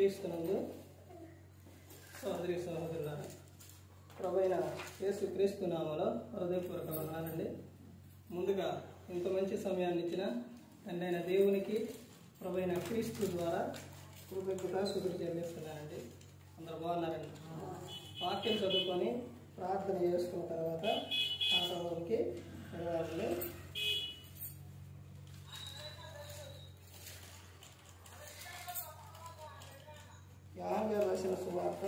క్రీస్తునందు సహోదరి సహోదరులారా, ప్రభువైన యేసు క్రీస్తు నామములో హృదయపూర్వక వందనాలండి. ముందుగా ఇంత మంచి సమయాన్ని ఇచ్చిన తండ్రి అయిన దేవునికి ప్రభువైన క్రీస్తు ద్వారా కృతజ్ఞతాస్తుతులు చెల్లిస్తున్నానండి. అందరూ బాగున్నారండి. వాక్యం చదువుకొని ప్రార్థన చేసుకున్న తర్వాత ఆటలోకి వెళ్ళాలండి. యోహాను గారు రాసిన సువార్త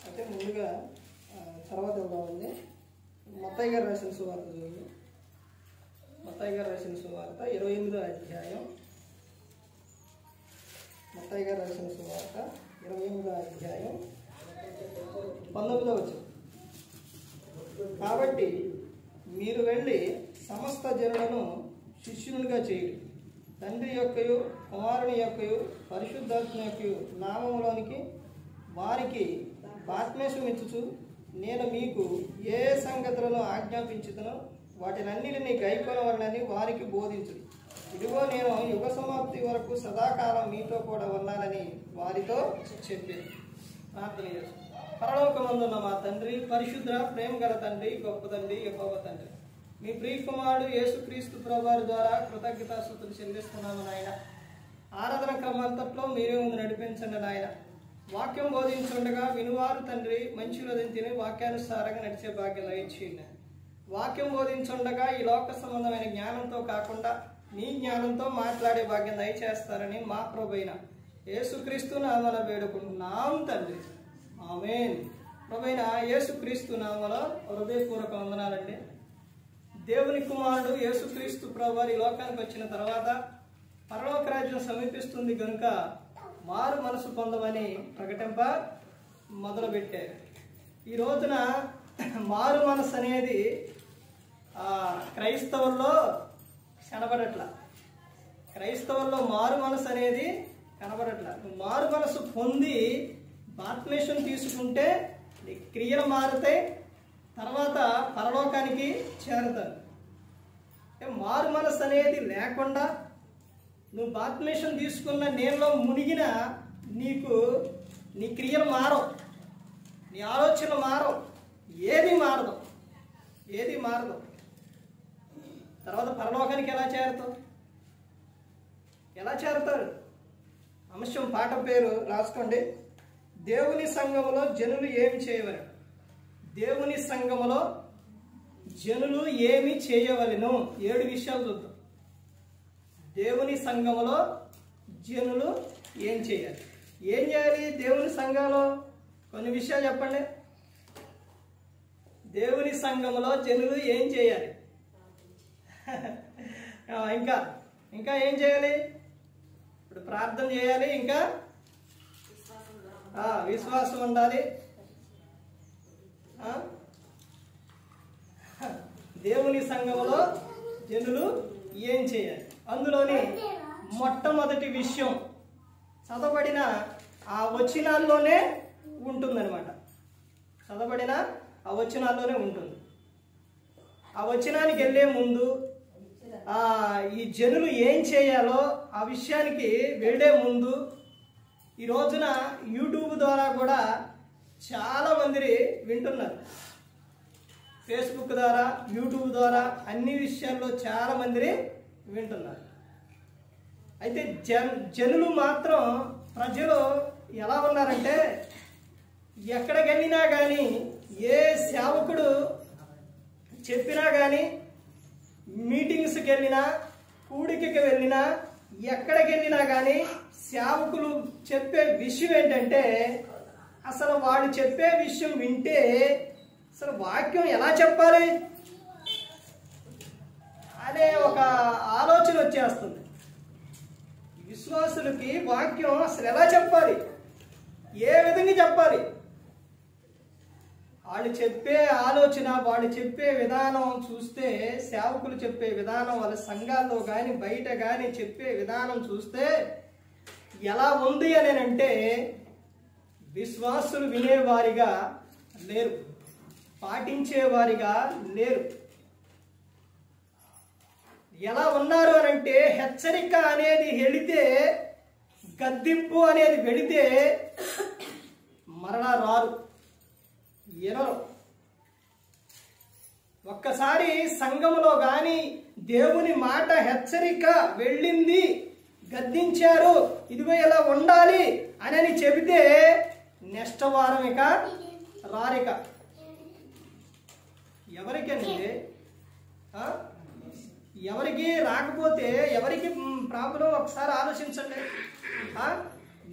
అయితే ముందుగా తర్వాత వెళ్దామండి. మత్తయి గారు రాసిన సువార్త చూడండి. మత్తయి గారు రాసిన సువార్త 28వ అధ్యాయం. మత్తయి గారు రాసిన సువార్త 28వ అధ్యాయం 19వ వచనం. కాబట్టి మీరు వెళ్ళి సమస్త జనులను శిష్యులుగా చేయుడి, తండ్రి యొక్కయు కుమారుని యొక్కయు పరిశుద్ధాత్మ యొక్కయు నామములోనికి వారికి బాప్తిస్మం ఇచ్చుచు నేను మీకు ఏ సంగతులను ఆజ్ఞాపించుతునో వాటినన్నిటినీ గైకొనవలనని వారికి బోధించుడి. ఇదిగో నేను యుగ సమాప్తి వరకు సదాకాలం మీతో కూడా ఉన్నానని వారితో చెప్పాను. ప్రార్థన చేస్తాను. పరలోకమందున్న మా తండ్రి, పరిశుద్ధ ప్రేమ గల తండ్రి, గొప్ప తండ్రి, యెహోవా తండ్రి, మీ ప్రియ కుమారుడు యేసుక్రీస్తు ప్రభువారి ద్వారా కృతజ్ఞతాస్తుతులు చెల్లిస్తున్నాము నాయన. ఆరాధన క్రమంతట్లో మీరే ముందు నడిపించండి నాయన. వాక్యం బోధించుండగా వినువారు తండ్రి మంచిలో తిని వాక్యానుసారంగా నడిచే భాగ్యం దయచేయండి. వాక్యం బోధించుండగా ఈ లోక సంబంధమైన జ్ఞానంతో కాకుండా నీ జ్ఞానంతో మాట్లాడే భాగ్యం దయచేస్తారని మా ప్రభువైన యేసుక్రీస్తు నామమున వేడుకుంటున్నాం తండ్రి. ఆమేన్. ప్రభువైన యేసుక్రీస్తు నామములో హృదయపూర్వక వందనాలండి. దేవుని కుమారుడు యేసుక్రీస్తు ప్రభువారు ఈ లోకానికి వచ్చిన తర్వాత పరలోక రాజ్యం సమీపిస్తుంది కనుక మారు మనసు పొందమని ప్రకటింప మొదలుపెట్టారు. ఈ రోజున మారు మనసు అనేది క్రైస్తవుల్లో కనబడట్లా. క్రైస్తవుల్లో మారు మనసు అనేది కనబడట్లా. మారు మనసు పొంది బాప్తిస్మం తీసుకుంటే నీ క్రియలు మారుతాయి, తర్వాత పరలోకానికి చేరుతారు. మారు మనసు అనేది లేకుండా నువ్వు బాప్తిస్మం తీసుకున్న నీళ్ళలో మునిగిన నీకు నీ క్రియలు మారవు, నీ ఆలోచనలు మారవు, ఏది మారదు. తర్వాత పరలోకానికి ఎలా చేరుతారు? అంశం పాట పేరు రాసుకోండి. దేవుని సంఘములో జనులు ఏమి చేయవలెను. దేవుని సంఘములో జనులు ఏమి చేయవలెను. 7 విషయాలు చూద్దాం. దేవుని సంఘములో జనులు ఏం చేయాలి? ఏం చేయాలి దేవుని సంఘంలో? కొన్ని విషయాలు చెప్పండి. దేవుని సంఘములో జనులు ఏం చేయాలి? ఇంకా ఏం చేయాలి? ఇప్పుడు ప్రార్థన చేయాలి, ఇంకా విశ్వాసం ఉండాలి. దేవుని సంఘములో జనులు ఏం చేయాలి? అందులోని మొట్టమొదటి విషయం చదవబడిన ఆ వచనాల్లోనే ఉంటుందన్నమాట. చదవబడిన ఆ వచనాల్లోనే ఉంటుంది. ఆ వచనానికి వెళ్ళే ముందు ఈ జనులు ఏం చేయాలో ఆ విషయానికి వెళ్ళే ముందు ఈ రోజున యూట్యూబ్ ద్వారా కూడా చాలా మంది వింటున్నారు. ఫేస్బుక్ ద్వారా, యూట్యూబ్ ద్వారా అన్ని విషయాల్లో చాలా మంది వింటున్నారు. అయితే జనులు మాత్రం, ప్రజలు ఎలా ఉన్నారంటే ఎక్కడికి వెళ్ళినా కానీ, ఏ సేవకుడు చెప్పినా కానీ, మీటింగ్స్కి వెళ్ళినా, కూడికకి వెళ్ళినా, ఎక్కడికి వెళ్ళినా కానీ సేవకులు చెప్పే విషయం ఏంటంటే అసలు వాడు చెప్పే విషయం వింటే అసలు వాక్యం ఎలా చెప్పాలి అనే ఒక ఆలోచన వచ్చేస్తుంది. విశ్వాసులకి వాక్యం అసలు ఎలా చెప్పాలి, ఏ విధంగా చెప్పాలి, వాళ్ళు చెప్పే ఆలోచన, వాళ్ళు చెప్పే విధానం చూస్తే, సేవకులు చెప్పే విధానం, వాళ్ళ సంఘాల్లో కానీ బయట కానీ చెప్పే విధానం చూస్తే ఎలా ఉంది అని అంటే విశ్వాసులు వినేవారిగా లేరు, పాటించేవారిగా లేరు. ఎలా ఉన్నారు అని అంటే, హెచ్చరిక అనేది వెళితే, గద్దింపు అనేది వెళితే మరలా రారు, ఎనరు. ఒక్కసారి సంఘములో కానీ దేవుని మాట హెచ్చరిక వెళ్ళింది, గద్దించారు, ఇదిగో ఇలా ఉండాలి అని చెబితే నెక్స్ట్ వారం ఇక రారిక. ఎవరికండి? ఎవరికి రాకపోతే ఎవరికి ప్రాబ్లం ఒకసారి ఆలోచించండి.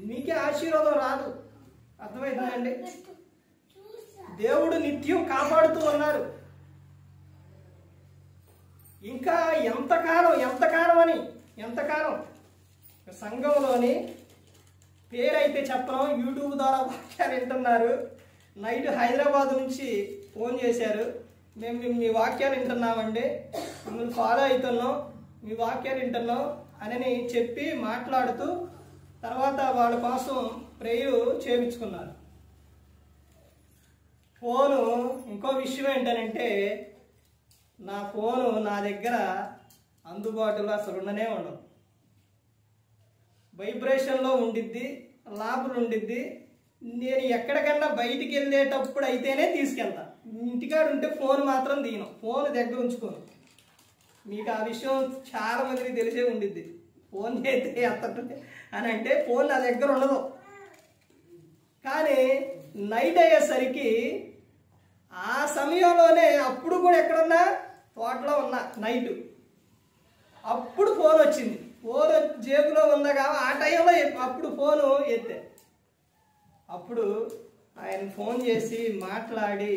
మీకే ఆశీర్వాదం రాదు. అర్థమవుతుందండి? దేవుడు నిత్యం కాపాడుతూ ఉన్నారు. ఇంకా ఎంతకాలం సంఘంలోని పేరైతే చెప్పడం, యూట్యూబ్ ద్వారా వాక్యాలు వింటున్నారు. నైట్ హైదరాబాద్ నుంచి ఫోన్ చేశారు, మేము మీ వాక్యాలు వింటున్నామండి, మిమ్మల్ని ఫాలో అవుతున్నాం, మీ వాక్యాలు వింటున్నాం అని చెప్పి మాట్లాడుతూ తర్వాత వాళ్ళ కోసం ప్రేయర్ చేయించుకున్నారు. ఫోను ఇంకో విషయం ఏంటనంటే, నా ఫోను నా దగ్గర అందుబాటులో అసలు ఉండనే ఉండదు. వైబ్రేషన్లో ఉండిద్ది, లాభులు ఉండిద్ది. నేను ఎక్కడికన్నా బయటికి వెళ్ళేటప్పుడు అయితేనే తీసుకెళ్తా. ఇంటికాడ ఉంటే ఫోన్ మాత్రం తీయను, ఫోన్ దగ్గర ఉంచుకోను. మీకు ఆ విషయం చాలా మందికి తెలిసే ఉండిద్ది. ఫోన్ చేస్తే ఎత్తంటే అని అంటే ఫోన్ నా దగ్గర ఉండదు. కానీ నైట్ అయ్యేసరికి ఆ సమయంలోనే, అప్పుడు కూడా ఎక్కడున్నా తోటలో ఉన్నా నైట్, అప్పుడు ఫోన్ వచ్చింది. ఫోన్ జేబులో ఉందగా ఆ టైంలో అప్పుడు ఫోను ఎత్తే. అప్పుడు ఆయన ఫోన్ చేసి మాట్లాడి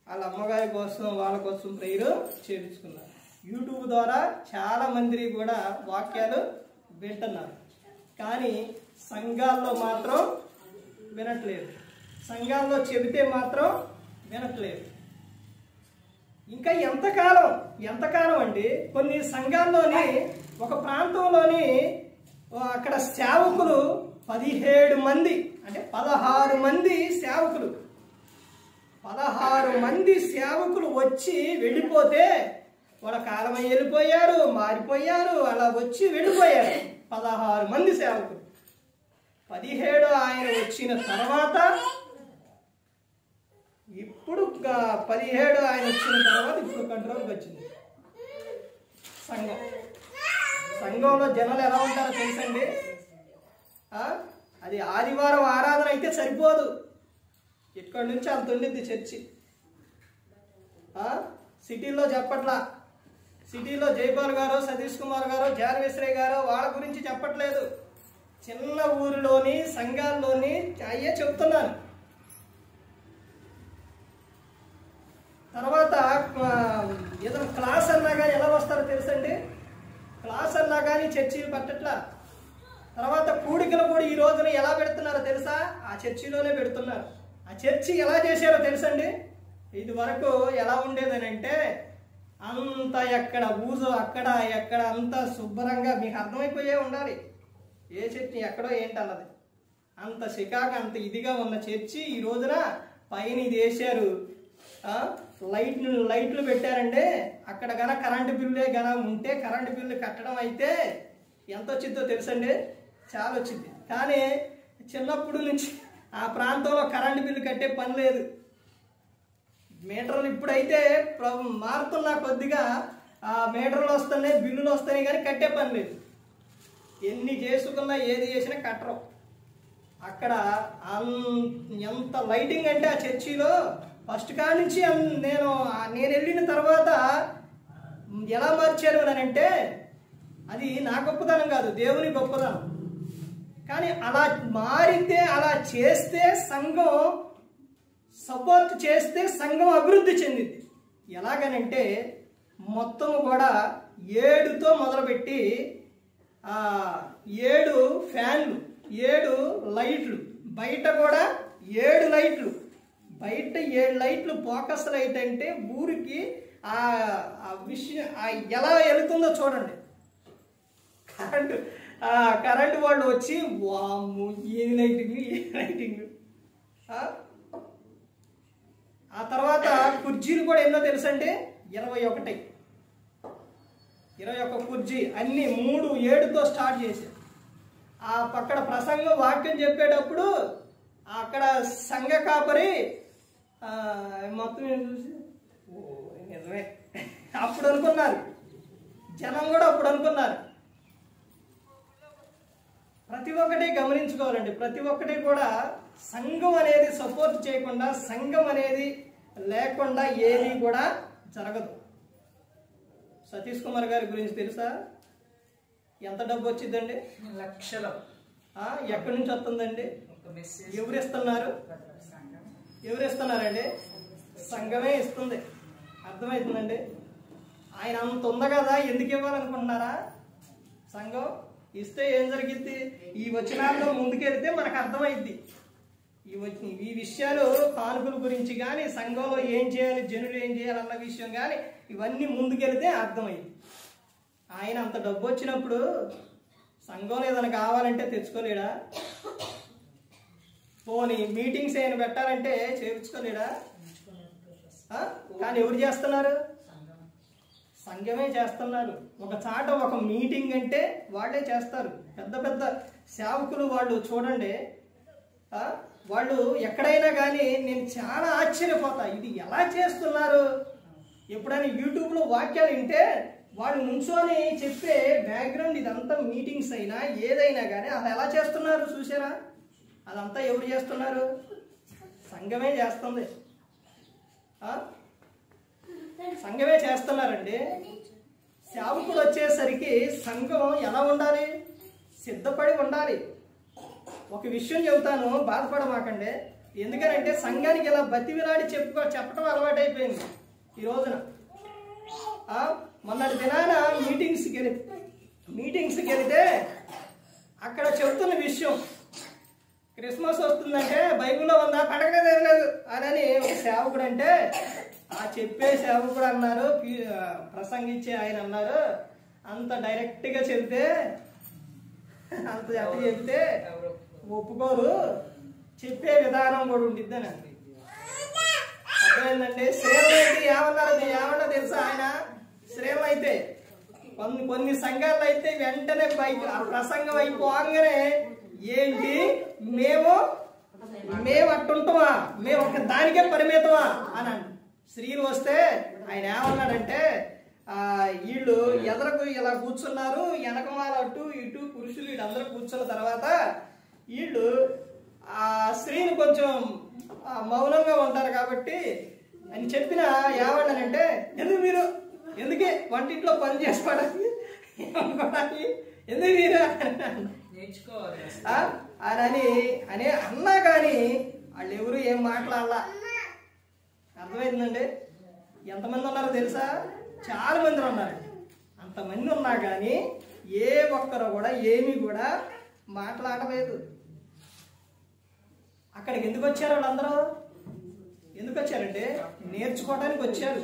వాళ్ళ అమ్మగారి కోసం వాళ్ళ కోసం ప్రేయర్ చేయించుకున్నారు. యూట్యూబ్ ద్వారా చాలా మంది కూడా వాక్యాలు వింటున్నారు. కానీ సంఘాల్లో మాత్రం వినట్లేదు, సంఘాల్లో చెబితే మాత్రం వినట్లేదు. ఇంకా ఎంతకాలం అండి? కొన్ని సంఘాల్లోని ఒక ప్రాంతంలోని అక్కడ సేవకులు 17 మంది, అంటే 16 మంది సేవకులు, 16 మంది సేవకులు వచ్చి వెళ్ళిపోతే వాళ్ళ కాలమై వెళ్ళిపోయారు, మారిపోయారు, అలా వచ్చి వెళ్ళిపోయారు. 16 మంది సేవకులు. 17 ఆయన వచ్చిన తర్వాత, ఇప్పుడు 17 ఆయన వచ్చిన తర్వాత ఇప్పుడు కంట్రోల్కి వచ్చింది సంఘంలో జనాలు ఎలా ఉంటారో తెలుసండి? అది ఆదివారం ఆరాధన అయితే సరిపోదు, ఇక్కడి నుంచి అంత ఉండిద్ది చర్చి. సిటీలో చెప్పట్లా, సిటీలో జైపాల్ గారు, సతీష్ కుమార్ గారు, జార్వేశ్వరయ్య గారు వాళ్ళ గురించి చెప్పట్లేదు. చిన్న ఊరిలోని సంఘాల్లోని అయ్యే చెప్తున్నాను. తర్వాత ఏదైనా క్లాస్ అన్నా కానీ ఎలా వస్తారో తెలుసండి? క్లాస్ అన్నా కానీ చర్చీలు పట్టట్లా. తర్వాత కూడికలు కూడా ఈ రోజున ఎలా పెడుతున్నారో తెలుసా? ఆ చర్చిలోనే పెడుతున్నారు. ఆ చర్చి ఎలా చేశారో తెలుసండి? ఇది వరకు ఎలా ఉండేదని అంటే, అంత ఎక్కడ ఊజు అక్కడ ఎక్కడ అంత శుభ్రంగా, మీకు అర్థమైపోయే ఉండాలి ఏ చర్చి ఎక్కడో ఏంటన్నది. అంత చికాకు అంత ఇదిగా ఉన్న చర్చి ఈ రోజున పైన ఇది వేశారు, లైట్లు పెట్టారంటే అక్కడ గన కరెంటు బిల్లు గన ఉంటే కరెంటు బిల్లు కట్టడం అయితే ఎంత వచ్చిందో తెలుసండి? చాలా వచ్చింది. కానీ చిన్నప్పుడు నుంచి ఆ ప్రాంతంలో కరెంటు బిల్లు కట్టే పని లేదు. మీటర్లు ఇప్పుడైతే మారుతున్నా కొద్దిగా ఆ మీటర్లు వస్తున్నాయి, బిల్లులు వస్తున్నాయి, కానీ కట్టే పని లేదు. ఎన్ని చేసుకున్నా ఏది చేసినా కట్టరు. అక్కడ ఎంత లైటింగ్ అంటే ఆ చర్చిలో ఫస్ట్ కాడి నుంచి నేను వెళ్ళిన తర్వాత ఎలా మార్చారు అని అంటే, అది నా గొప్పతనం కాదు, దేవుని గొప్పతనం. కానీ అలా మారితే, అలా చేస్తే సంఘం సపోర్ట్ చేస్తే సంఘం అభివృద్ధి చెందింది. ఎలాగనంటే మొత్తం కూడా 7తో మొదలుపెట్టి 7 ఫ్యాన్లు, 7 లైట్లు, బయట కూడా 7 లైట్లు, బయట 7 లైట్లు, ఫోకస్ లైట్ అంటే ఊరికి ఆ విషయం ఎలా వెళుతుందో చూడండి. కరెంటు వాళ్ళు వచ్చి వాము ఏ లైటింగ్. ఆ తర్వాత కుర్చీలు కూడా ఎన్నో తెలుసండి? 21. 21 కుర్జీ అన్ని 3:7తో స్టార్ట్ చేశారు. ఆ పక్కడ ప్రసంగం వాక్యం చెప్పేటప్పుడు అక్కడ సంఘ కాపరి మొత్తం ఏం చూసి నిజమే అప్పుడు అనుకున్నారు, జనం కూడా అప్పుడు అనుకున్నారు. ప్రతి ఒక్కటి గమనించుకోవాలండి. ప్రతి ఒక్కటి కూడా సంఘం అనేది సపోర్ట్ చేయకుండా, సంఘం అనేది లేకుండా ఏది కూడా జరగదు. సతీష్ కుమార్ గారి గురించి తెలుసా? ఎంత డబ్బు వచ్చిందండి? లక్షలు. ఎక్కడి నుంచి వస్తుందండి? ఎవరు ఇస్తున్నారు? ఎవరు ఇస్తున్నారండి? సంఘమే ఇస్తుంది. అర్థమవుతుందండి. ఆయన అంత ఉంది కదా, ఎందుకు ఇవ్వాలనుకుంటున్నారా? సంఘం ఇస్తే ఏం జరిగిద్ది? ఈ వచనాల్లో ముందుకెళ్తే మనకు అర్థమైద్ది. ఈ విషయాలు కానుకల గురించి కానీ, సంఘంలో ఏం చేయాలి, జనులు ఏం చేయాలన్న విషయం కానీ ఇవన్నీ ముందుకెళ్తే అర్థమైంది. ఆయన అంత డబ్బు వచ్చినప్పుడు సంఘంలో ఏదైనా కావాలంటే తెచ్చుకోలేడా? పోనీ మీటింగ్స్ ఏమైనా పెట్టాలంటే చేయించుకోలేడా? కానీ ఎవరు చేస్తున్నారు? సంఘమే చేస్తున్నారు. ఒక చాట ఒక మీటింగ్ అంటే వాళ్ళే చేస్తారు. పెద్ద పెద్ద సేవకులు వాళ్ళు చూడండి, వాళ్ళు ఎక్కడైనా కానీ నేను చాలా ఆశ్చర్యపోతా, ఇది ఎలా చేస్తున్నారు. ఎప్పుడైనా యూట్యూబ్లో వాక్యాలు వింటే వాళ్ళు నుంచొని చెప్పే బ్యాక్గ్రౌండ్ ఇదంతా మీటింగ్స్ అయినా ఏదైనా కానీ అది ఎలా చేస్తున్నారు చూసారా? అదంతా ఎవరు చేస్తున్నారు? సంఘమే చేస్తుంది. సంఘమే చేస్తున్నారండి. సేవకులు వచ్చేసరికి సంఘం ఎలా ఉండాలి? సిద్ధపడి ఉండాలి. ఒక విషయం చెబుతాను, బాధపడమాకండి. ఎందుకనంటే సంఘానికి ఇలా బతివిలాడి చెప్పడం అలవాటైపోయింది ఈ రోజున. మొన్నటి దినాన మీటింగ్స్కి వెళితే అక్కడ చెబుతున్న విషయం, క్రిస్మస్ వస్తుందంటే బైబిల్లో ఉందా? పండగ తెలియలేదు అని ఒక సేవకుడు అంటే, ఆ చెప్పే సేవకుడు అన్నారు, ప్రసంగించే ఆయన అన్నారు, అంత డైరెక్ట్గా చెబితే అంత చెప్తే ఒప్పుకోరు, చెప్పే విధానం కూడా ఉండిద్దని అండి. అర్థమైందండి. శ్రేణులు అయితే ఏమన్నా తెలుసా? ఆయన శ్రేణులు అయితే కొన్ని సంఘాల్లో అయితే వెంటనే ఆ ప్రసంగం అయిపోగానే ఏంటి మేము అట్టుంటామా, మేము ఒక దానికే పరిమితమా అని. స్త్రీలు వస్తే ఆయన ఏమన్నాడంటే, వీళ్ళు ఎదరకు ఇలా కూర్చున్నారు, వెనకమాల అటు ఇటు పురుషులు వీళ్ళందరూ కూర్చున్న తర్వాత వీళ్ళు ఆ స్త్రీని కొంచెం మౌనంగా ఉంటారు కాబట్టి అని చెప్పిన ఏమన్నానంటే, ఎందుకే వంటింట్లో పని చేసుకోవడానికి ఎందుకు మీరు నేర్చుకోవాలి అని అన్నా కానీ వాళ్ళు ఎవరు ఏం మాట్లాడాలా. అర్థమైందండి. ఎంతమంది ఉన్నారో తెలుసా? చాలా మంది ఉన్నారు. అంతమంది ఉన్నా కానీ ఏ ఒక్కరు కూడా ఏమీ కూడా మాట్లాడలేదు. అక్కడికి ఎందుకు వచ్చారు వాళ్ళందరూ? ఎందుకు వచ్చారంటే నేర్చుకోవడానికి వచ్చారు.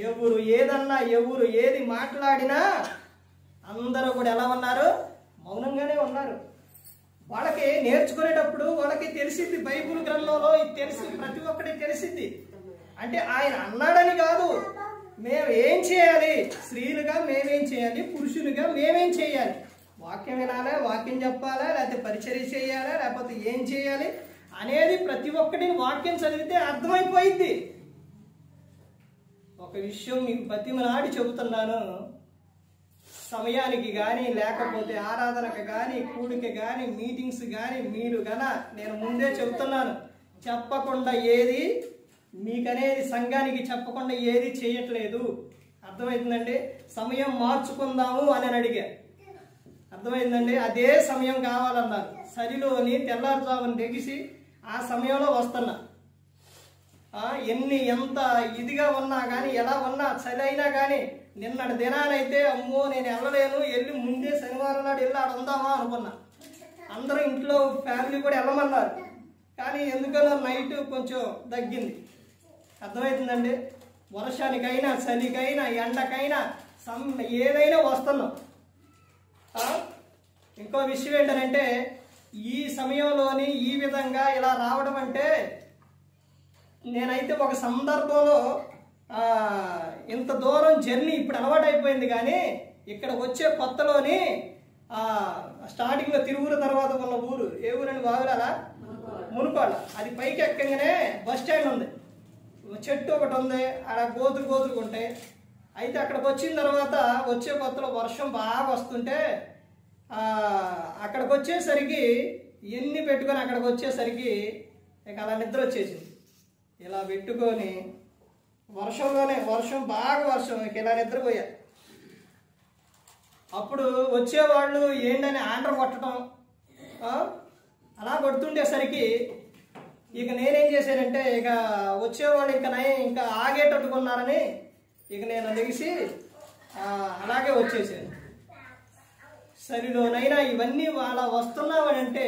ఎవరు ఏదన్నా, ఎవరు ఏది మాట్లాడినా అందరూ కూడా ఎలా ఉన్నారు? మౌనంగానే ఉన్నారు. వాళ్ళకి నేర్చుకునేటప్పుడు వాళ్ళకి తెలిసింది, బైబిల్ గ్రంథంలో ఇది తెలిసి ప్రతి ఒక్కటి తెలిసింది. అంటే ఆయన అన్నాడని కాదు, మేము ఏం చేయాలి, స్త్రీలుగా మేమేం చేయాలి, పురుషులుగా మేమేం చేయాలి, వాక్యం వినాలా, వాక్యం చెప్పాలా, లేకపోతే పరిచర్య చేయాలా, లేకపోతే ఏం చేయాలి అనేది ప్రతి ఒక్కటిని వాక్యం చదివితే అర్థమైపోయింది. ఒక విషయం మీకు బతిమలాడి చెబుతున్నాను, సమయానికి కానీ లేకపోతే ఆరాధనకు కానీ కూడికి కానీ మీటింగ్స్ కానీ మీరు నేను ముందే చెబుతున్నాను, చెప్పకుండా ఏది మీకనేది సంఘానికి చెప్పకుండా ఏది చేయట్లేదు. అర్థమవుతుందండి. సమయం మార్చుకుందాము అని అడిగా. అర్థమైందండి. అదే సమయం కావాలన్నారు. సరిలోని తెల్లారుజామున లెగిసి ఆ సమయంలో వస్తున్నా. ఎంత ఇదిగా ఉన్నా కానీ, ఎలా ఉన్నా, చలి అయినా కానీ, నిన్నటి దినానైతే అమ్మో నేను వెళ్ళలేను, వెళ్ళి ముందే శనివారం నాడు వెళ్ళి ఆడ ఉందామా అనుకున్నా. అందరూ ఇంట్లో ఫ్యామిలీ కూడా వెళ్ళమన్నారు. కానీ ఎందుకన్నా నైట్ కొంచెం తగ్గింది. అర్థమవుతుందండి. వర్షానికైనా, చలికైనా, ఎండకైనా ఏదైనా వస్తున్నాం. ఇంకో విషయం ఏంటంటే, ఈ సమయంలోని ఈ విధంగా ఇలా రావడం అంటే, నేనైతే ఒక సందర్భంలో ఇంత దూరం జర్నీ ఇప్పుడు అలవాటు అయిపోయింది, కానీ ఇక్కడ వచ్చే కొత్తలోని స్టార్టింగ్లో తిరువురు తర్వాత ఉన్న ఊరు ఏ ఊరని వాగురాలా మునుకోళ్ళ. అది పైకి ఎక్కగానే బస్ స్టాండ్ ఉంది, చెట్టు ఒకటి ఉంది, అక్కడ గోతులు ఉంటాయి. అయితే అక్కడికి వచ్చిన తర్వాత వచ్చే కొత్తలో వర్షం బాగా వస్తుంటే అక్కడికి వచ్చేసరికి ఎన్ని పెట్టుకొని అక్కడికి వచ్చేసరికి ఇక అలా నిద్ర వచ్చేసింది. ఇలా పెట్టుకొని వర్షం బాగా వర్షం ఇక ఇలా నిద్రపోయా. అప్పుడు వచ్చేవాళ్ళు ఏంటని ఆర్డర్ కొట్టడం అలా కొడుతుండేసరికి ఇక నేనేం చేశానంటే ఇక వచ్చేవాళ్ళు ఇంకా ఆగేటట్టుకున్నారని ఇక నేను లెగిసి అలాగే వచ్చేసాను. సరిలోనైనా ఇవన్నీ అలా వస్తున్నామని అంటే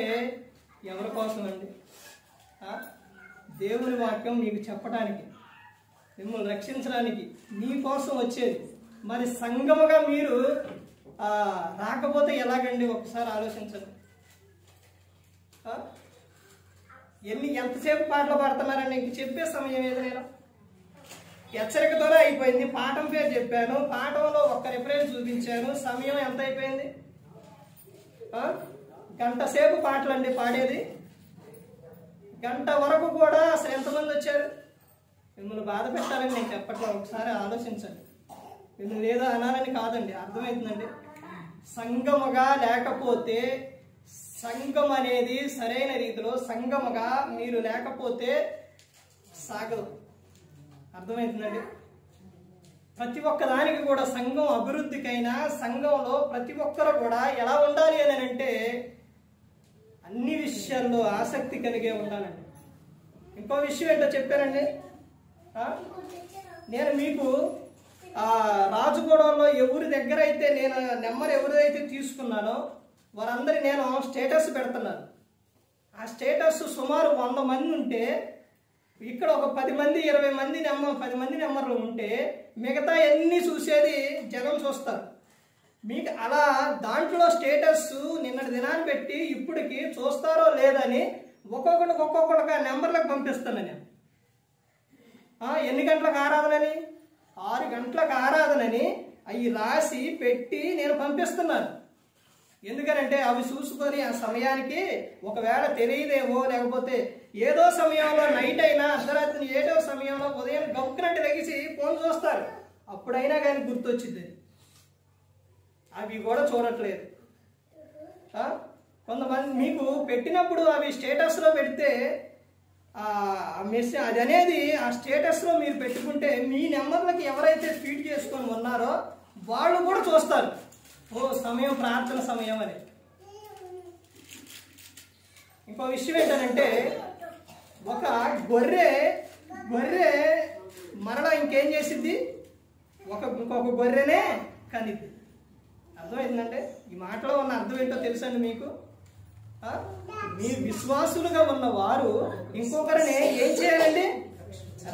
ఎవరి కోసం అండి? దేవుని వాక్యం మీకు చెప్పడానికి, మిమ్మల్ని రక్షించడానికి, మీ కోసం వచ్చేది. మరి సంఘముగా మీరు రాకపోతే ఎలాగండి? ఒకసారి ఆలోచించండి. ఎంతసేపు పాటలు పాడుతున్నారండి? ఇంక చెప్పే సమయం ఏది? నేను హెచ్చరికతోనే అయిపోయింది. పాఠం పేరు చెప్పాను, పాఠంలో ఒక్క రిఫరెన్స్ చూపించాను. సమయం ఎంత అయిపోయింది? గంట సేపు పాటలండి పాడేది. గంట వరకు కూడా అసలు ఎంతమంది వచ్చారు? మిమ్మల్ని బాధ పెట్టాలని నేను చెప్పట్లేదు, ఒకసారి ఆలోచించండి. మిమ్మల్ని ఏదో అనాలని కాదండి, అర్థమవుతుందండి. సంఘముగా లేకపోతే, సంఘం అనేది సరైన రీతిలో సంఘముగా మీరు లేకపోతే సాగదు. అర్థమవుతుందండి. ప్రతి ఒక్కదానికి కూడా సంఘం అభివృద్ధికైనా సంఘంలో ప్రతి ఒక్కరు కూడా ఎలా ఉండాలి అని అంటే అన్ని విషయాల్లో ఆసక్తి కలిగే ఉండాలండి. ఇంకో విషయం ఏంటో చెప్పానండి. నేను మీకు రాజుగూడలో ఎవరి దగ్గర అయితే నేను నెంబర్ ఎవరైతే తీసుకున్నానో వారందరి నేను స్టేటస్ పెడుతున్నాను. ఆ స్టేటస్ సుమారు 100 మంది ఉంటే ఇక్కడ ఒక 10 మంది 20 మంది 10 మంది నెంబర్లు ఉంటే మిగతా అన్నీ చూసేది జనం చూస్తారు. మీకు అలా దాంట్లో స్టేటస్ నిన్నటి దినాన్ని పెట్టి ఇప్పటికి చూస్తారో లేదని ఒక్కొక్కటిగా నెంబర్లకు పంపిస్తాను నేను. ఎన్ని గంటలకు ఆరాధనని? 6 గంటలకు ఆరాధనని అవి రాసి పెట్టి నేను పంపిస్తున్నాను. ఎందుకనంటే అవి చూసుకొని ఆ సమయానికి ఒకవేళ తెలియదేమో, లేకపోతే ఏదో సమయంలో నైట్ అయినా అర్ధరాత్రి ఏదో సమయంలో ఉదయం గౌక్కినట్టు లెగిసి ఫోన్ చూస్తారు, అప్పుడైనా కానీ గుర్తొచ్చింది. అవి కూడా చూడట్లేదు. కొంతమంది మీకు పెట్టినప్పుడు అవి స్టేటస్లో పెడితే మెసేజ్ అది అనేది ఆ స్టేటస్లో మీరు పెట్టుకుంటే మీ నెంబర్లకి ఎవరైతే ఫీడ్ చేసుకొని ఉన్నారో వాళ్ళు కూడా చూస్తారు, ఓ సమయం ప్రార్థన సమయం అని. ఇంకో విషయం ఏంటంటే ఒక గొర్రె మరలా ఇంకేం చేసిద్ది? ఇంకొక గొర్రెనే కనిద్ది. అర్థమైందంటే ఈ మాటలో ఉన్న అర్థం ఏంటో తెలుసండి మీకు? మీ విశ్వాసులుగా ఉన్న వారు ఇంకొకరిని ఏం చేయాలండి?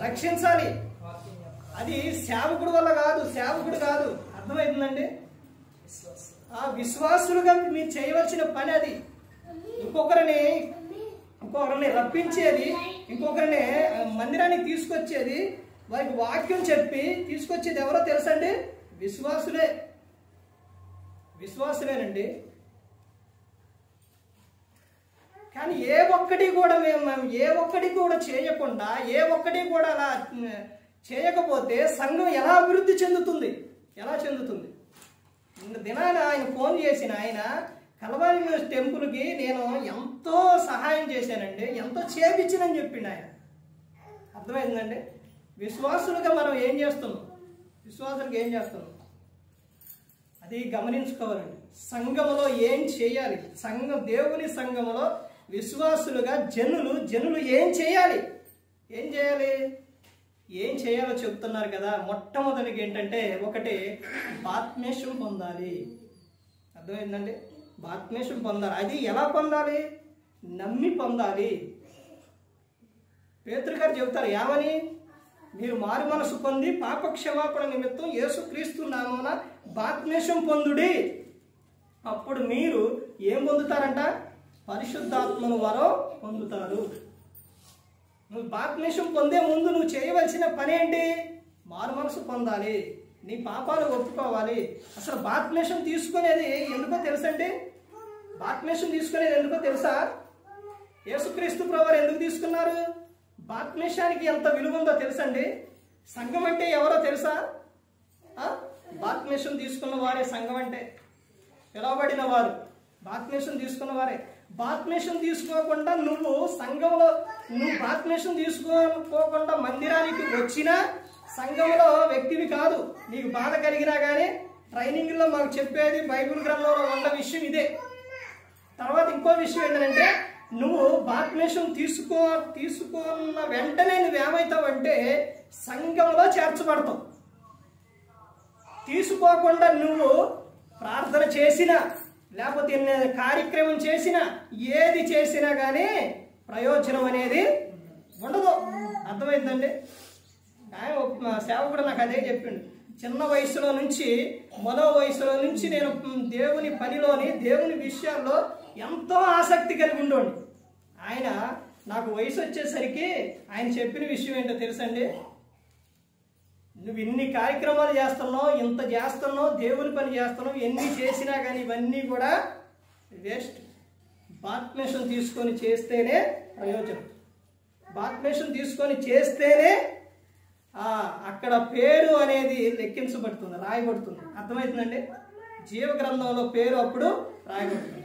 రక్షించాలి. అది సేవకుడు వల్ల కాదు, సేవకుడు కాదు. అర్థమవుతుందండి? విశ్వాసులుగా మీరు చేయవలసిన పని అది. ఇంకొకరిని రప్పించేది, ఇంకొకరిని మందిరానికి తీసుకొచ్చేది, వారికి వాక్యం చెప్పి తీసుకొచ్చేది ఎవరో తెలుసండి? విశ్వాసులేనండి. కానీ ఏ ఒక్కటి కూడా ఏ ఒక్కటి కూడా చేయకుండా, ఏ ఒక్కటి కూడా అలా చేయకపోతే సంఘం ఎలా అభివృద్ధి చెందుతుంది? ఎలా చెందుతుంది? దినాన ఆయన ఫోన్ చేసిన ఆయన కల్వరి టెంపుల్కి నేను ఎంతో సహాయం చేశానండి, ఎంతో చేపించినని చెప్పిండు ఆయన. అర్థమైందండి? విశ్వాసులుగా మనం ఏం చేస్తున్నాం? విశ్వాసులకు ఏం చేస్తున్నాం? అది గమనించుకోవాలండి. సంఘములో ఏం చేయాలి? దేవుని సంఘములో విశ్వాసులుగా జనులు ఏం చేయాలి? ఏం చేయాలో చెప్తున్నారు కదా. మొట్టమొదటిగా ఏంటంటే ఒకటి బాప్తిస్మం పొందాలి. అర్థమైందండి? బాప్తిస్మం పొందాలి. అది ఎలా పొందాలి? నమ్మి పొందాలి. పేతురు గారు చెబుతారు ఏమని? మీరు మారు మనసు పొంది పాప క్షమాపణ నిమిత్తం యేసుక్రీస్తు నామమున బాప్తిస్మం పొందుడి. అప్పుడు మీరు ఏం పొందుతారంట? పరిశుద్ధాత్మను వారు పొందుతారు. నువ్వు బాప్తిస్మం పొందే ముందు నువ్వు చేయవలసిన పని ఏంటి? మారు మనసు పొందాలి. నీ పాపాలు ఒప్పుకోవాలి. అసలు బాప్తిస్మం తీసుకునేది ఎందుకో తెలుసండి? బాప్తిస్మం తీసుకునేది ఎందుకో తెలుసా? యేసుక్రీస్తు ప్రభువారు ఎందుకు తీసుకున్నారు? బాప్తిస్మానికి ఎంత విలువ ఉందో తెలుసండి? సంఘం అంటే ఎవరో తెలుసా? బాప్తిస్మం తీసుకున్న వారే సంఘం అంటే. పిలవబడిన వారు బాప్తిస్మం తీసుకున్న వారే. బాప్తిస్మం తీసుకోకుండా నువ్వు సంఘంలో, నువ్వు బాప్తిస్మం తీసుకోకుండా మందిరానికి వచ్చినా సంఘంలో వ్యక్తివి కాదు. నీకు బాధ కలిగినా కానీ ట్రైనింగ్లో మాకు చెప్పేది బైబిల్ గ్రంథంలో ఉన్న విషయం ఇదే. తర్వాత ఇంకో విషయం ఏంటంటే, నువ్వు బాప్తిస్మం తీసుకున్న వెంటనే నువ్వేమవుతావంటే సంఘంలో చేర్చబడతావు. తీసుకోకుండా నువ్వు ప్రార్థన చేసినా లేకపోతే కార్యక్రమం చేసినా ఏది చేసినా కానీ ప్రయోజనం అనేది ఉండదు. అర్థమైందండి? సేవకుడు నాకు అదే చెప్పిండు. చిన్న వయసులో నుంచి మొదటి వయసులో నుంచి నేను దేవుని పనిలోని దేవుని విషయాల్లో ఎంతో ఆసక్తి కలిగి ఉండోండి. ఆయన నాకు వయసు వచ్చేసరికి ఆయన చెప్పిన విషయం ఏంటో తెలుసండి? నువ్వు ఇన్ని కార్యక్రమాలు చేస్తున్నావు, ఇంత చేస్తున్నావు, దేవుని పని చేస్తున్నావు, ఎన్ని చేసినా కానీ ఇవన్నీ కూడా వేస్ట్. బాప్తిస్మం తీసుకొని చేస్తేనే ప్రయోజనం. బాప్తిస్మం తీసుకొని చేస్తేనే అక్కడ పేరు అనేది లెక్కించబడుతుంది, రాయబడుతుంది. అర్థమవుతుందండి? జీవ గ్రంథంలో పేరు అప్పుడు రాయబడుతుంది.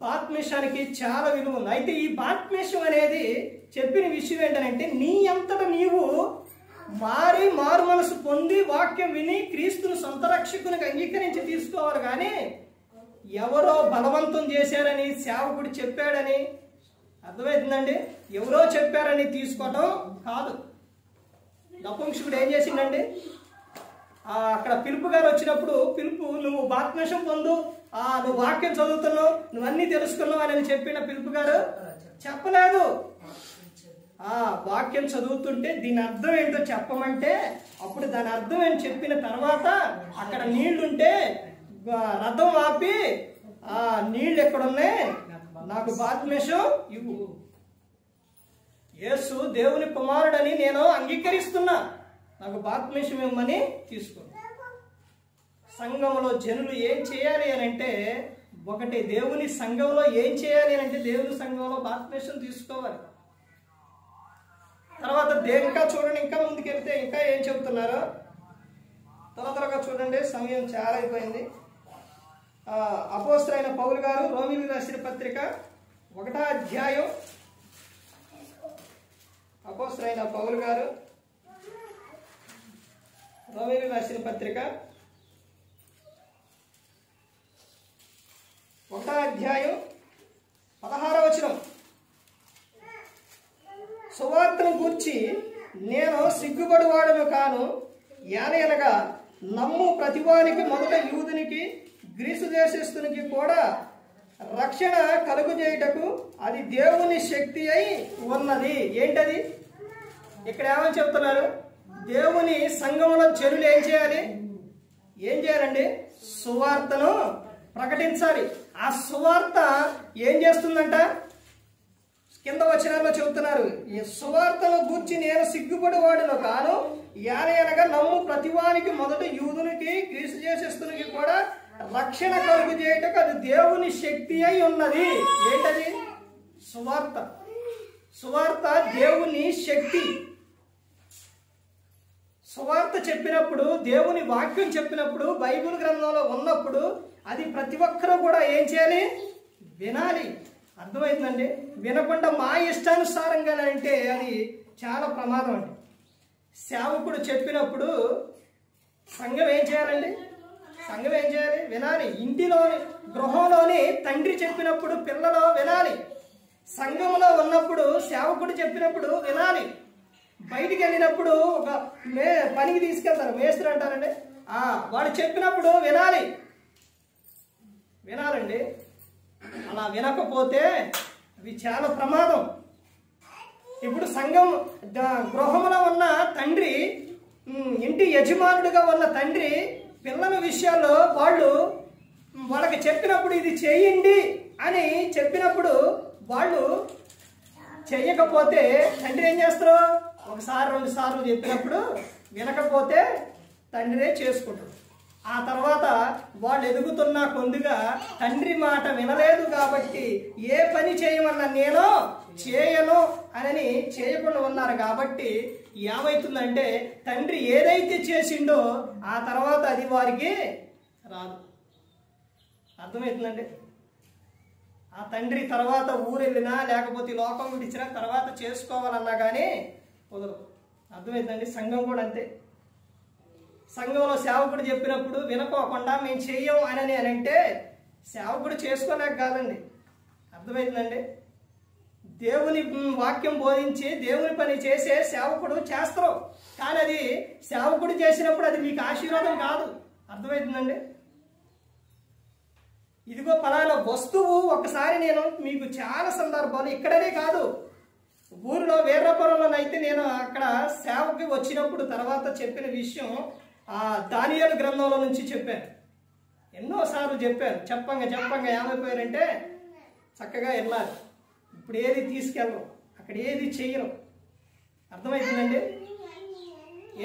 బాప్తిస్మానికి చాలా విలువ ఉంది. అయితే ఈ బాప్తిస్మం అనేది చెప్పిన విషయం ఏంటంటే, నీ అంతటా నీవు మారు మనసు పొంది వాక్యం విని క్రీస్తును సొంత రక్షకునికి అంగీకరించి తీసుకోవాలి. కానీ ఎవరో బలవంతం చేశారని, సేవకుడు చెప్పాడని, అర్థమవుతుందండి, ఎవరో చెప్పారని తీసుకోవటం కాదు. నపుంసకుడు ఏం చేసిండండి? అక్కడ పిలుపు గారు వచ్చినప్పుడు, పిలుపు నువ్వు బాప్తిస్మం పొందు, నువ్వు వాక్యం చదువుతున్నావు, నువ్వు అన్నీ తెలుసుకున్నావు అని చెప్పిన పిలుపు గారు చెప్పలేదు. వాక్యం చదువుతుంటే దీని అర్థం ఏంటో చెప్పమంటే అప్పుడు దాని అర్థం ఏంటి చెప్పిన తర్వాత అక్కడ నీళ్లుంటే రథం ఆపి నీళ్ళు ఎక్కడున్నాయి, నాకు బాప్తిస్మం ఇవ్వు. యేసు దేవుని కుమారుడని నేను అంగీకరిస్తున్నా, నాకు బాప్తిస్మం ఇవ్వమని తీసుకున్నా. సంఘంలో జనులు ఏం చేయాలి అని అంటే, ఒకటి దేవుని సంఘంలో ఏం చేయాలి అని అంటే దేవుని సంఘంలో బాప్తిస్మం తీసుకోవాలి. తర్వాత ఇంకా చూడండి, ఇంకా ముందుకెళ్తే ఇంకా ఏం చెబుతున్నారో త్వరగా చూడండి, సమయం చాలా అయిపోయింది. అపోస్తలుడైన పౌలు గారు రోమీయులకు రాసిన పత్రిక 1వ అధ్యాయం, అపోస్తలుడైన పౌలు గారు రోమీయులకు రాసిన పత్రిక 1వ అధ్యాయం 16వ వచనం. సువార్తను గూర్చి నేను సిగ్గుపడివాడను కాను, యానగా నమ్ము ప్రతివానికి మొదట యూదునికి గ్రీసు దేశస్థునికి కూడా రక్షణ కలుగుచేయుటకు అది దేవుని శక్తి అయి ఉన్నది. ఏంటది? ఇక్కడ ఏమని చెప్తున్నారు? దేవుని సంఘంలో జనులు ఏం చేయాలి? ఏం చేయాలండి? సువార్తను ప్రకటించాలి. ఆ సువార్త ఏం చేస్తుందంట? కింద వచనాల్లో చెబుతున్నారు, ఈ సువార్తను గూర్చి నేను సిగ్గుపడివాడును కాను, యానగా నమ్ము ప్రతివానికి మొదట యూదునికి గ్రీసు దేశస్థునికి కూడా రక్షణ కలుగు చేయటకు అది దేవుని శక్తి అయి ఉన్నది. ఏంటది? సువార్త. సువార్త దేవుని శక్తి. సువార్త చెప్పినప్పుడు, దేవుని వాక్యం చెప్పినప్పుడు, బైబిల్ గ్రంథంలో ఉన్నప్పుడు అది ప్రతి ఒక్కరూ కూడా ఏం చేయాలి? వినాలి. అర్థమవుతుందండి? వినకుండా మా ఇష్టానుసారంగా అంటే అది చాలా ప్రమాదం అండి. సేవకుడు చెప్పినప్పుడు సంఘం ఏం చేయాలండి? సంఘం ఏం చేయాలి? వినాలి. ఇంటిలోని గృహంలోని తండ్రి చెప్పినప్పుడు పిల్లలు వినాలి. సంఘంలో ఉన్నప్పుడు సేవకుడు చెప్పినప్పుడు వినాలి. బయటికి వెళ్ళినప్పుడు ఒక పనికి తీసుకెళ్తారు, మేస్త్రి అంటారండి, వాడు చెప్పినప్పుడు వినాలి. వినాలండి. అలా వినకపోతే అవి చాలా ప్రమాదం. ఇప్పుడు సంఘం గృహంలో ఉన్న తండ్రి, ఇంటి యజమానుడిగా ఉన్న తండ్రి పిల్లల విషయాల్లో వాళ్ళకి చెప్పినప్పుడు ఇది చేయండి అని చెప్పినప్పుడు వాళ్ళు చేయకపోతే తండ్రి ఏం చేస్తారు? ఒకసారి 2 సార్లు చెప్పినప్పుడు వినకపోతే తండ్రే చేసుకుంటాడు. ఆ తర్వాత వాళ్ళు ఎదుగుతున్న కొద్దిగా తండ్రి మాట వినలేదు కాబట్టి ఏ పని చేయమన్నా నేను చేయను అని చేయకుండా ఉన్నారు కాబట్టి ఏమవుతుందంటే తండ్రి ఏదైతే చేసిండో ఆ తర్వాత అది వారికి రాదు. అర్థమవుతుందండి? ఆ తండ్రి తర్వాత ఊరు వెళ్ళినా లేకపోతే లోకం విడిచినా తర్వాత చేసుకోవాలన్నా కానీ కుదరదు. అర్థమవుతుందండి? సంఘం కూడా అంతే. సంఘంలో సేవకుడు చెప్పినప్పుడు వినకోకుండా మేము చెయ్యం అని అంటే సేవకుడు చేసుకోలేక కాదండి. అర్థమవుతుందండి? దేవుని వాక్యం బోధించి దేవుని పని చేసే సేవకుడు చేస్తారు, కానీ అది సేవకుడు చేసినప్పుడు అది మీకు ఆశీర్వాదం కాదు. అర్థమవుతుందండి? ఇదిగో పలానా వస్తువు ఒకసారి నేను మీకు చాలా సందర్భాలు ఇక్కడనే కాదు ఊరిలో వీర్రపురంలోనైతే నేను అక్కడ సేవకి వచ్చినప్పుడు తర్వాత చెప్పిన విషయం దానియేలు గ్రంథంలో నుంచి చెప్పాను. ఎన్నోసార్లు చెప్పాను. చెప్పంగా ఏమైపోయారంటే చక్కగా వెళ్ళాలి, ఇప్పుడు ఏది తీసుకెళ్ళరు, అక్కడ ఏది చెయ్యరు. అర్థమవుతుందండి?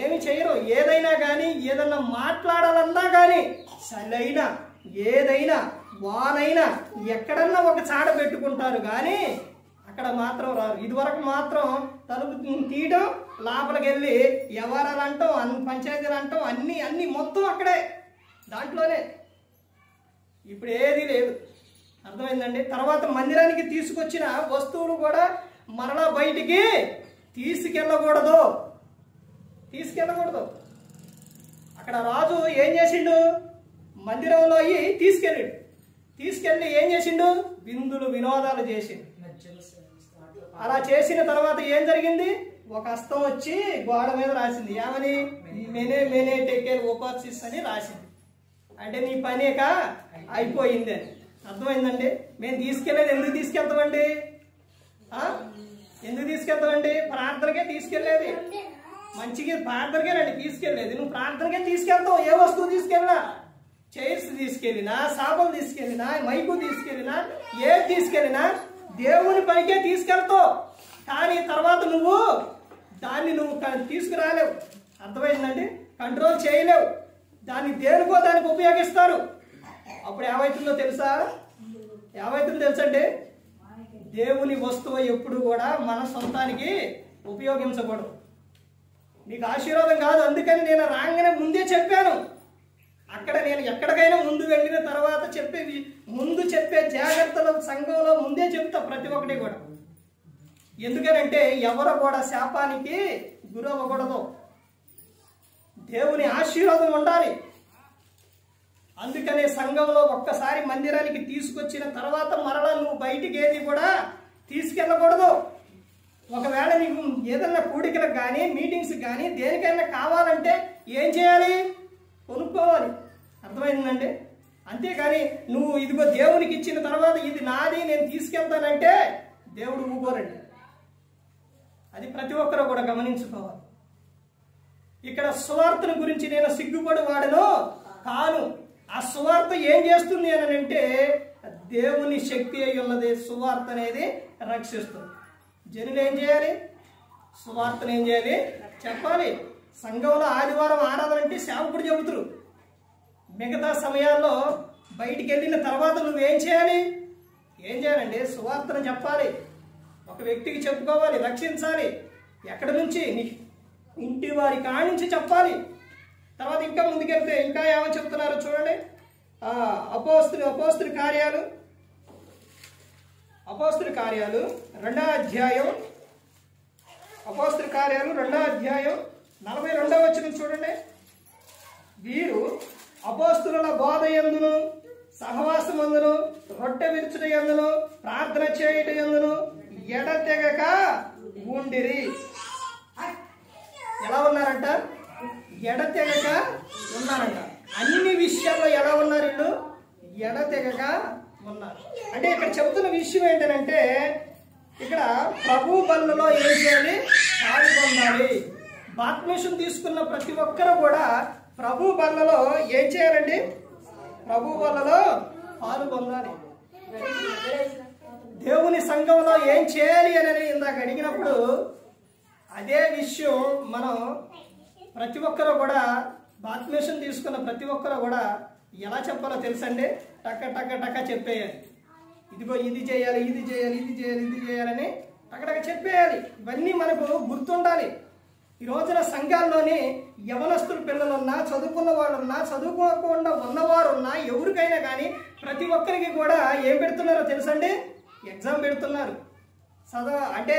ఏమి చెయ్యరు. ఏదైనా కానీ ఏదన్నా మాట్లాడాలన్నా కానీ సరైన ఏదైనా వానైనా ఎక్కడన్నా ఒక చాడ పెట్టుకుంటారు కానీ అక్కడ మాత్రం రారు. ఇదివరకు మాత్రం తలుపు తీయడం, లోపలికి వెళ్ళి వ్యవహారాలు అంటాం, పంచాయతీలు అంటాం, అన్నీ మొత్తం అక్కడే దాంట్లోనే. ఇప్పుడు ఏది లేదు. అర్థమైందండి? తర్వాత మందిరానికి తీసుకొచ్చిన వస్తువులు కూడా మరలా బయటికి తీసుకెళ్ళకూడదు. అక్కడ రాజు ఏం చేసిండు? మందిరంలో తీసుకెళ్ళి ఏం చేసిండు? విందులు వినోదాలు చేసిండు. అలా చేసిన తర్వాత ఏం జరిగింది? ఒక హస్తం వచ్చి గోడ మీద రాసింది. ఏమని? మెనే టేకేర్ ఓపాసిస్ అని రాసింది. అంటే నీ పనేక అయిపోయింది అని. అర్థమైందండి? మేము తీసుకెళ్ళేది ఎందుకు తీసుకెళ్తామండి? ఎందుకు తీసుకెళ్తామండి? ప్రార్థనకే తీసుకెళ్లేది. మంచిగా ప్రార్థనకేనండి తీసుకెళ్లేది. నువ్వు ప్రార్థనకే తీసుకెళ్తావు. ఏ వస్తువు తీసుకెళ్ళినా, చైర్స్ తీసుకెళ్ళినా, సాపలు తీసుకెళ్ళినా, మైకు తీసుకెళ్ళినా, ఏది తీసుకెళ్ళినా దేవుని పనికే తీసుకెళ్తావు. కానీ తర్వాత నువ్వు దాన్ని తీసుకురాలేవు. అర్థమైందండి? కంట్రోల్ చేయలేవు. దాన్ని దేనికో దానికి ఉపయోగిస్తారు. అప్పుడు ఏమవుతుందో తెలుసండి? దేవుని వస్తువు ఎప్పుడు కూడా మన సొంతానికి ఉపయోగించకూడదు. నీకు ఆశీర్వాదం కాదు. అందుకని నేను రాగానే ముందే చెప్పాను. అక్కడ నేను ఎక్కడికైనా ముందు వెళ్ళిన తర్వాత ముందు చెప్పే జాగ్రత్తలు సంఘంలో ముందే చెప్తా ప్రతి ఒక్కటి కూడా. ఎందుకనంటే ఎవరు కూడా శాపానికి గురవ్వకూడదు. దేవుని ఆశీర్వాదం ఉండాలి. అందుకనే సంఘంలో ఒక్కసారి మందిరానికి తీసుకొచ్చిన తర్వాత మరలా నువ్వు బయటికి ఏది కూడా తీసుకెళ్ళకూడదు. ఒకవేళ నీకు ఏదన్నా కూడికలకు కానీ మీటింగ్స్ కానీ దేనికైనా కావాలంటే ఏం చేయాలి? కొనుక్కోవాలి. అర్థమైందండి? అంతేకాని నువ్వు ఇదిగో దేవునికి ఇచ్చిన తర్వాత ఇది నాది నేను తీసుకెళ్తానంటే దేవుడు ఊగోరండి. అది ప్రతి ఒక్కరూ కూడా గమనించుకోవాలి. ఇక్కడ సువార్తను గురించి నేను సిగ్గుపడి వాడను కాను. ఆ సువార్త ఏం చేస్తుంది అని అంటే దేవుని శక్తి అయి ఉన్నది. సువార్త అనేది రక్షిస్తుంది. జనులు ఏం చేయాలి? సువార్తను ఏం చేయాలి? చెప్పాలి. సంఘంలో ఆదివారం ఆరాధన అంటే సేవకుడు చెబుతురు. మిగతా సమయాల్లో బయటికి వెళ్ళిన తర్వాత నువ్వేం చేయాలి? ఏం చేయాలండి? సువార్తను చెప్పాలి. ఒక వ్యక్తికి చెప్పుకోవాలి, రక్షించాలి. ఎక్కడి నుంచి? ఇంటి వారి కాడి నుంచి చెప్పాలి. తర్వాత ఇంకా ముందుకెళ్తే ఇంకా ఏమని చెప్తున్నారు చూడండి. అపోస్తుల కార్యాలు 2వ అధ్యాయం. అపోస్తుల కార్యాలు 2వ అధ్యాయం 42వ వచనం చూడండి. వీరు అపోస్తుల బోధ యందును, సహవాసమందును, రొట్టె విరుచుట యందును, ప్రార్థన చేయుట యందును ఎడతెగక ఉండిరి. ఎలా ఉన్నారంట? ఎడతెగక ఉన్నారంట. అన్ని విషయాల్లో ఎలా ఉన్నారు వీళ్ళు? ఎడతెగక ఉన్నారు. అంటే ఇక్కడ చెబుతున్న విషయం ఏంటంటే ఇక్కడ ప్రభు బల్లలో ఏం చేయాలి? పాల్గొనాలి. బాప్టిజం తీసుకున్న ప్రతి ఒక్కరు కూడా ప్రభు బల్లలో ఏం చేయాలండి? ప్రభు బల్లలో పాల్గొనాలి. దేవుని సంఘంలో ఏం చేయాలి అని ఇందాక అడిగినప్పుడు అదే విషయం మనం ప్రతి ఒక్కరూ కూడా బాప్తిస్మం తీసుకున్న ప్రతి ఒక్కరూ కూడా ఎలా చెప్పాలో తెలుసండి? టక్క టక్క టక్క చెప్పేయాలి. ఇదిగో ఇది చేయాలి, ఇది చేయాలి, ఇది చేయాలి, ఇది చేయాలని టక్కటక్క చెప్పేయాలి. ఇవన్నీ మనకు గుర్తుండాలి. ఈ రోజున సంఘాల్లోని యవనస్తుల పిల్లలున్నా, చదువుకున్న వాళ్ళున్నా, చదువుకోకుండా ఉన్నవారున్నా, ఎవరికైనా కానీ ప్రతి ఒక్కరికి కూడా ఏం పెడుతున్నారో తెలుసండి? ఎగ్జామ్ పెడుతున్నారు. అంటే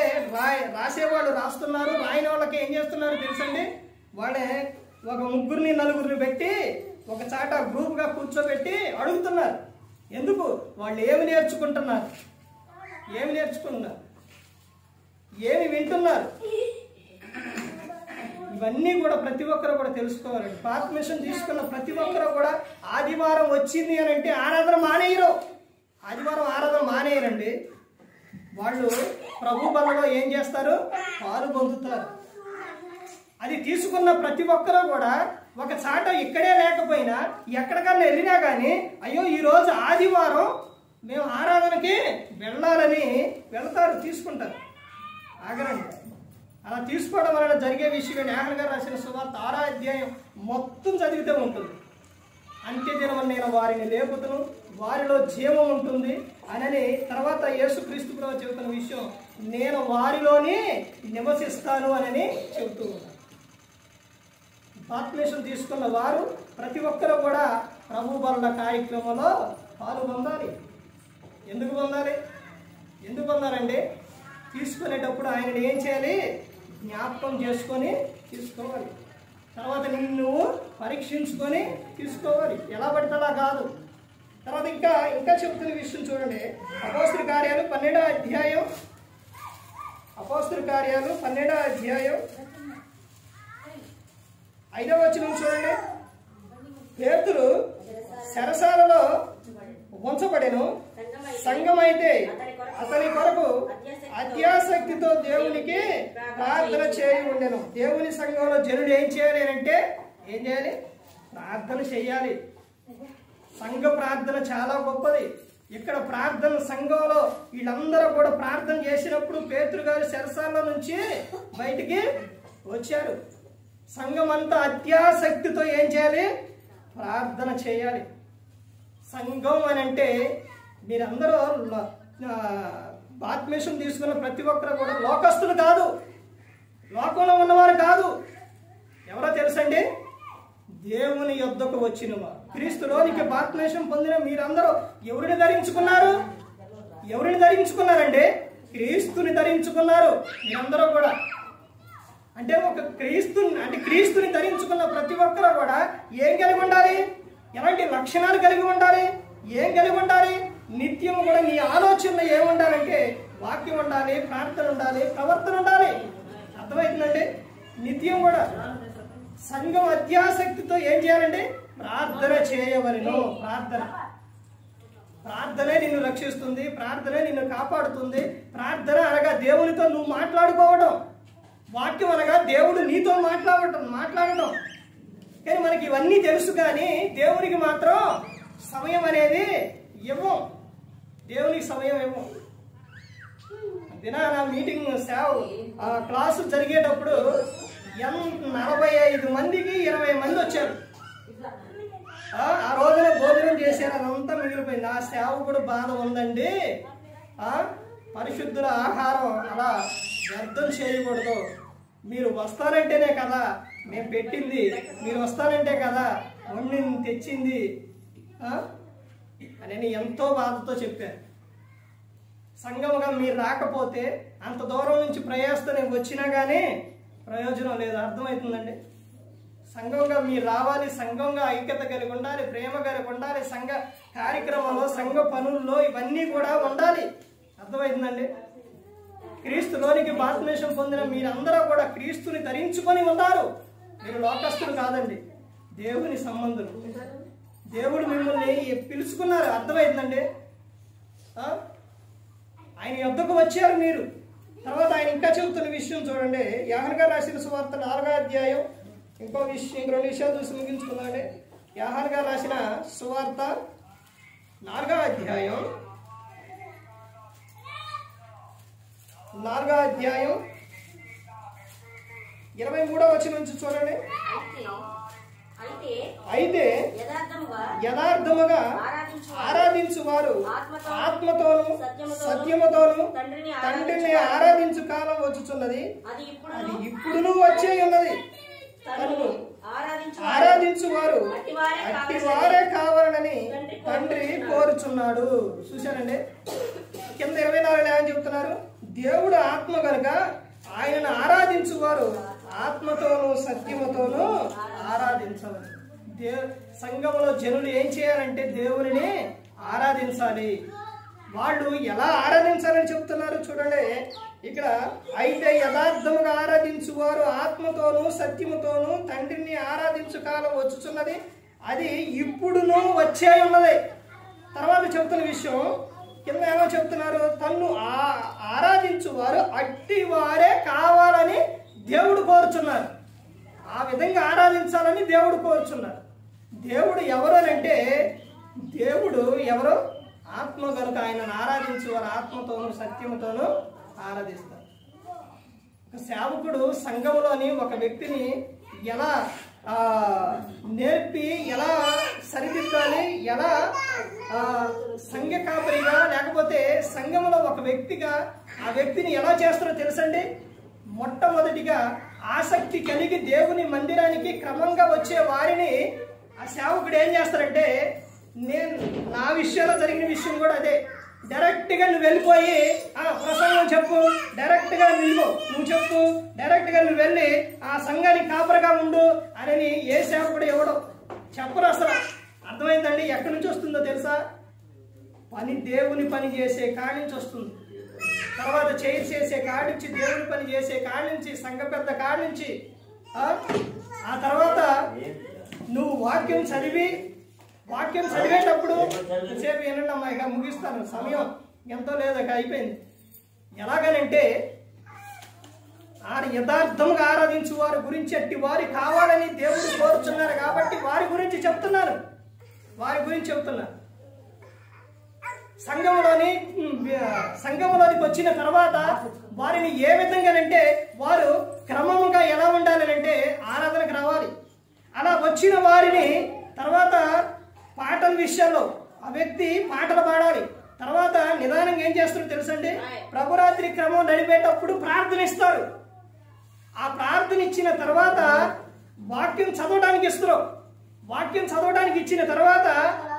రాసేవాళ్ళు రాస్తున్నారు, రాయని వాళ్ళకి ఏం చేస్తున్నారు తెలుసండి? వాళ్ళే ఒక ముగ్గురిని నలుగురిని పెట్టి ఒక చాట గ్రూప్గా కూర్చోబెట్టి అడుగుతున్నారు. ఎందుకు? వాళ్ళు ఏమి నేర్చుకుంటున్నారు, ఏమి నేర్చుకుంటున్నారు, ఏమి వింటున్నారు, ఇవన్నీ కూడా ప్రతి ఒక్కరు కూడా తెలుసుకోవాలండి. బాప్తిస్మం తీసుకున్న ప్రతి ఒక్కరు కూడా ఆదివారం వచ్చింది అని అంటే ఆరాధన మానేయరు. ఆదివారం ఆరాధన మానేయరండి. వాళ్ళు ప్రభు బలలో ఏం చేస్తారు? పాలు పొందుతారు. అది తీసుకున్న ప్రతి ఒక్కరూ కూడా ఒక చాట ఇక్కడే లేకపోయినా ఎక్కడికన్నా వెళ్ళినా కానీ అయ్యో ఈరోజు ఆదివారం మేము ఆరాధనకి వెళ్ళాలని వెళ్తారు, తీసుకుంటారు. ఆగరండి. అలా తీసుకోవడం వలన జరిగే విషయం యోహాను గారు రాసిన సువార్త 6వ అధ్యాయం మొత్తం చదివితే ఉంటుంది. అంత్యదినమున నేను వారిని లేపుతును, వారిలో జీవం ఉంటుంది అని తర్వాత యేసుక్రీస్తు ప్రభువు చెబుతున్న విషయం నేను వారిలోనే నివసిస్తాను అని చెబుతూ ఉన్నాను. బాప్తిస్మం తీసుకున్న వారు ప్రతి ఒక్కరూ కూడా ప్రభు బల కార్యక్రమంలో పాలు పొందాలి. ఎందుకు పొందాలి? ఎందుకు పొందాలండి? తీసుకునేటప్పుడు ఆయన ఏం చేయాలి? జ్ఞాపకం చేసుకొని తీసుకోవాలి. తర్వాత నిన్ను పరీక్షించుకొని తీసుకోవాలి. ఎలా పడితే అలా కాదు. తర్వాత ఇంకా చెబుతున్న విషయం చూడండి. అపోస్తలుల కార్యాలు 12వ అధ్యాయం, అపోస్తలుల కార్యాలు 12వ అధ్యాయం 5వ వచనం చూడండి. పేతురు చెరసాలలో ఉంచబడెను. సంఘమైతే అతని కొరకు అత్యాసక్తితో దేవునికి ప్రార్థన చేయి ఉండెను. దేవుని సంఘంలో జనుడు ఏం చేయాలి అంటే ఏం చేయాలి? ప్రార్థన చేయాలి. సంఘ ప్రార్థన చాలా గొప్పది. ఇక్కడ ప్రార్థన సంఘంలో వీళ్ళందరూ కూడా ప్రార్థన చేసినప్పుడు పేతురు గారు చెరసాలలో నుంచి బయటికి వచ్చారు. సంఘం అంతా అత్యాసక్తితో ఏం చేయాలి? ప్రార్థన చేయాలి. సంఘం అని అంటే మీరందరూ బాప్తిస్మం తీసుకున్న ప్రతి ఒక్కరు కూడా లోకస్తులు కాదు, లోకంలో ఉన్నవారు కాదు. ఎవరో తెలుసండి? దేవుని యొద్దకు వచ్చిన వారు. క్రీస్తులోనికి బాప్తిస్మం పొందిన మీరందరూ ఎవరిని ధరించుకున్నారు? ఎవరిని ధరించుకున్నారండి? క్రీస్తుని ధరించుకున్నారు మీరందరూ కూడా. అంటే క్రీస్తుని ధరించుకున్న ప్రతి ఒక్కరూ కూడా ఏం కలిగి ఉండాలి? ఎలాంటి లక్షణాలు కలిగి ఉండాలి? ఏం కలిగి ఉండాలి? నిత్యం కూడా నీ ఆలోచనలో ఏముండాలంటే వాక్యం ఉండాలి, ప్రార్థన ఉండాలి, ప్రవర్తన ఉండాలి. అర్థమవుతుందండి? నిత్యం కూడా సంఘం అత్యాసక్తితో ఏం చేయాలండి? ప్రార్థన చేయవలెను. ప్రార్థనే నిన్ను రక్షిస్తుంది, ప్రార్థనే నిన్ను కాపాడుతుంది. ప్రార్థన అనగా దేవునితో నువ్వు మాట్లాడుకోవడం, వాక్యం అనగా దేవుడు నీతో మాట్లాడటం. కానీ మనకి ఇవన్నీ తెలుసు, కానీ దేవునికి మాత్రం సమయం అనేది ఇవ్వం. దేవునికి సమయం ఇవ్వం. దినాన మీటింగ్ క్లాసు జరిగేటప్పుడు 45 మందికి 20 మంది వచ్చారు. ఆ రోజున భోజనం చేశారు, అదంతా మిగిలిపోయింది. ఆ సేవకుడు బాధ ఉందండి, పరిశుద్ధుల ఆహారం అలా వ్యర్థం చేయకూడదు. మీరు వస్తానంటేనే కదా మేము పెట్టింది, మీరు వస్తానంటే కదా వండి తెచ్చింది అని ఎంతో బాధతో చెప్పారు. సంఘముగా మీరు రాకపోతే అంత దూరం నుంచి ప్రయాసతో నేను వచ్చినా కానీ ప్రయోజనం లేదు. అర్థమవుతుందండి? సంఘంగా మీరు రావాలి, సంఘంగా ఐక్యత కలిగి ఉండాలి, ప్రేమ కలిగి ఉండాలి, సంఘ కార్యక్రమంలో, సంఘ పనుల్లో ఇవన్నీ కూడా ఉండాలి. అర్థమవుతుందండి? క్రీస్తులోనికి బాప్తిస్మం పొందిన మీరందరూ కూడా క్రీస్తుని ధరించుకొని ఉన్నారు. మీరు లోకస్తులు కాదండి, దేవుని సంబంధులు. దేవుడు మిమ్మల్ని పిలుచుకున్నారు. అర్థమవుతుందండి? ఆయన యొద్దకు వచ్చారు మీరు. తర్వాత ఆయన ఇంకా చెబుతున్న విషయం చూడండి. యోహాను గారు రాసిన సువార్త 4వ అధ్యాయం ఇంకో విషయం, 2 విషయాలు చూసి ముగించుకుందామండి. యోహాను గారు రాసిన సువార్త 4వ అధ్యాయం 4వ అధ్యాయం 23వ వచనం నుంచి చూడండి. అయితే యథార్థముగా ఆరాధించువారు ఆత్మతోను సత్యముతోను తండ్రిని ఆరాధించు కాలం వచ్చుచున్నది, అది ఇప్పుడును వచ్చే ఉన్నది. ఆరాధించువారు అట్టివారే కావాలని తండ్రి కోరుచున్నాడు. చూశారండి, కింద 24 ఏమని చెప్తున్నారు? దేవుడు ఆత్మ కనుక ఆయనను ఆరాధించువారు ఆత్మతోను సత్యముతోను ఆరాధించవాలి. సంఘంలో జనులు ఏం చేయాలంటే దేవుని ఆరాధించాలి. వాళ్ళు ఎలా ఆరాధించాలని చెప్తున్నారు చూడండి ఇక్కడ. అయితే యథార్థముగా ఆరాధించువారు ఆత్మతోను సత్యముతోను తండ్రిని ఆరాధించు కాలం వచ్చుచున్నది, అది ఇప్పుడును వచ్చే ఉన్నది. తర్వాత చెప్తున్న విషయం కింద ఏమో చెప్తున్నారు? తన్ను ఆరాధించువారు అట్టి వారే కావాలని దేవుడు కోరుచున్నారు. ఆ విధంగా ఆరాధించాలని దేవుడు కోరుచున్నారు. దేవుడు ఎవరు అంటే, దేవుడు ఎవరు? ఆత్మ కనుక ఆయనను ఆరాధించువారు ఆత్మతోను సత్యముతోను ఆరాధిస్తారు. ఒక సేవకుడు సంఘంలోని ఒక వ్యక్తిని ఎలా నేర్పి ఎలా సరిదిద్దాలి, ఎలా సంఘ కాపరిగా లేకపోతే సంఘంలో ఒక వ్యక్తిగా ఆ వ్యక్తిని ఎలా చేస్తారో తెలుసండి. మొట్టమొదటిగా ఆసక్తి కలిగి దేవుని మందిరానికి క్రమంగా వచ్చే వారిని ఆ సేవకుడు ఏం చేస్తారంటే, నా విషయంలో జరిగిన విషయం కూడా అదే, డైరెక్ట్గా నువ్వు వెళ్ళిపోయి ప్రసంగం చెప్పు, డైరెక్ట్గా నువ్వు చెప్పు, డైరెక్ట్గా నువ్వు వెళ్ళి ఆ సంఘానికి కాపరిగా ఉండు అని ఏ సేవకుడు ఎవడో చెప్పరు అసలు. అర్థమైందండి? ఎక్కడి నుంచి వస్తుందో తెలుసా? దేవుని పని చేసే కాడి నుంచి వస్తుంది. తర్వాత చేసే కాడి నుంచి, దేవుని పని చేసే కాడి నుంచి, సంఘ పెద్ద కాడి నుంచి, ఆ తర్వాత నువ్వు వాక్యం చదివేటప్పుడు సేపు వినండి అమ్మా, ఇక ముగిస్తాను, సమయం ఎంతో లేదు, ఇక అయిపోయింది. ఎలాగనంటే యథార్థంగా ఆరాధించు వారి గురించి అట్టి వారి కావాలని దేవుడు కోరుచున్నారు కాబట్టి వారి గురించి చెప్తున్నారు. సంఘంలోనికి వచ్చిన తర్వాత వారిని ఏ విధంగానంటే వారు క్రమంగా ఎలా ఉండాలి అంటే ఆరాధనకు రావాలి. అలా వచ్చిన వారిని తర్వాత పాటల విషయంలో ఆ వ్యక్తి పాటలు పాడాలి. తర్వాత నిదానంగా ఏం చేస్తారో తెలుసండి, ప్రభురాత్రి క్రమం నడిపేటప్పుడు ప్రార్థన ఇస్తారు. ఆ ప్రార్థన ఇచ్చిన తర్వాత వాక్యం చదవడానికి ఇస్తారు. వాక్యం చదవడానికి ఇచ్చిన తర్వాత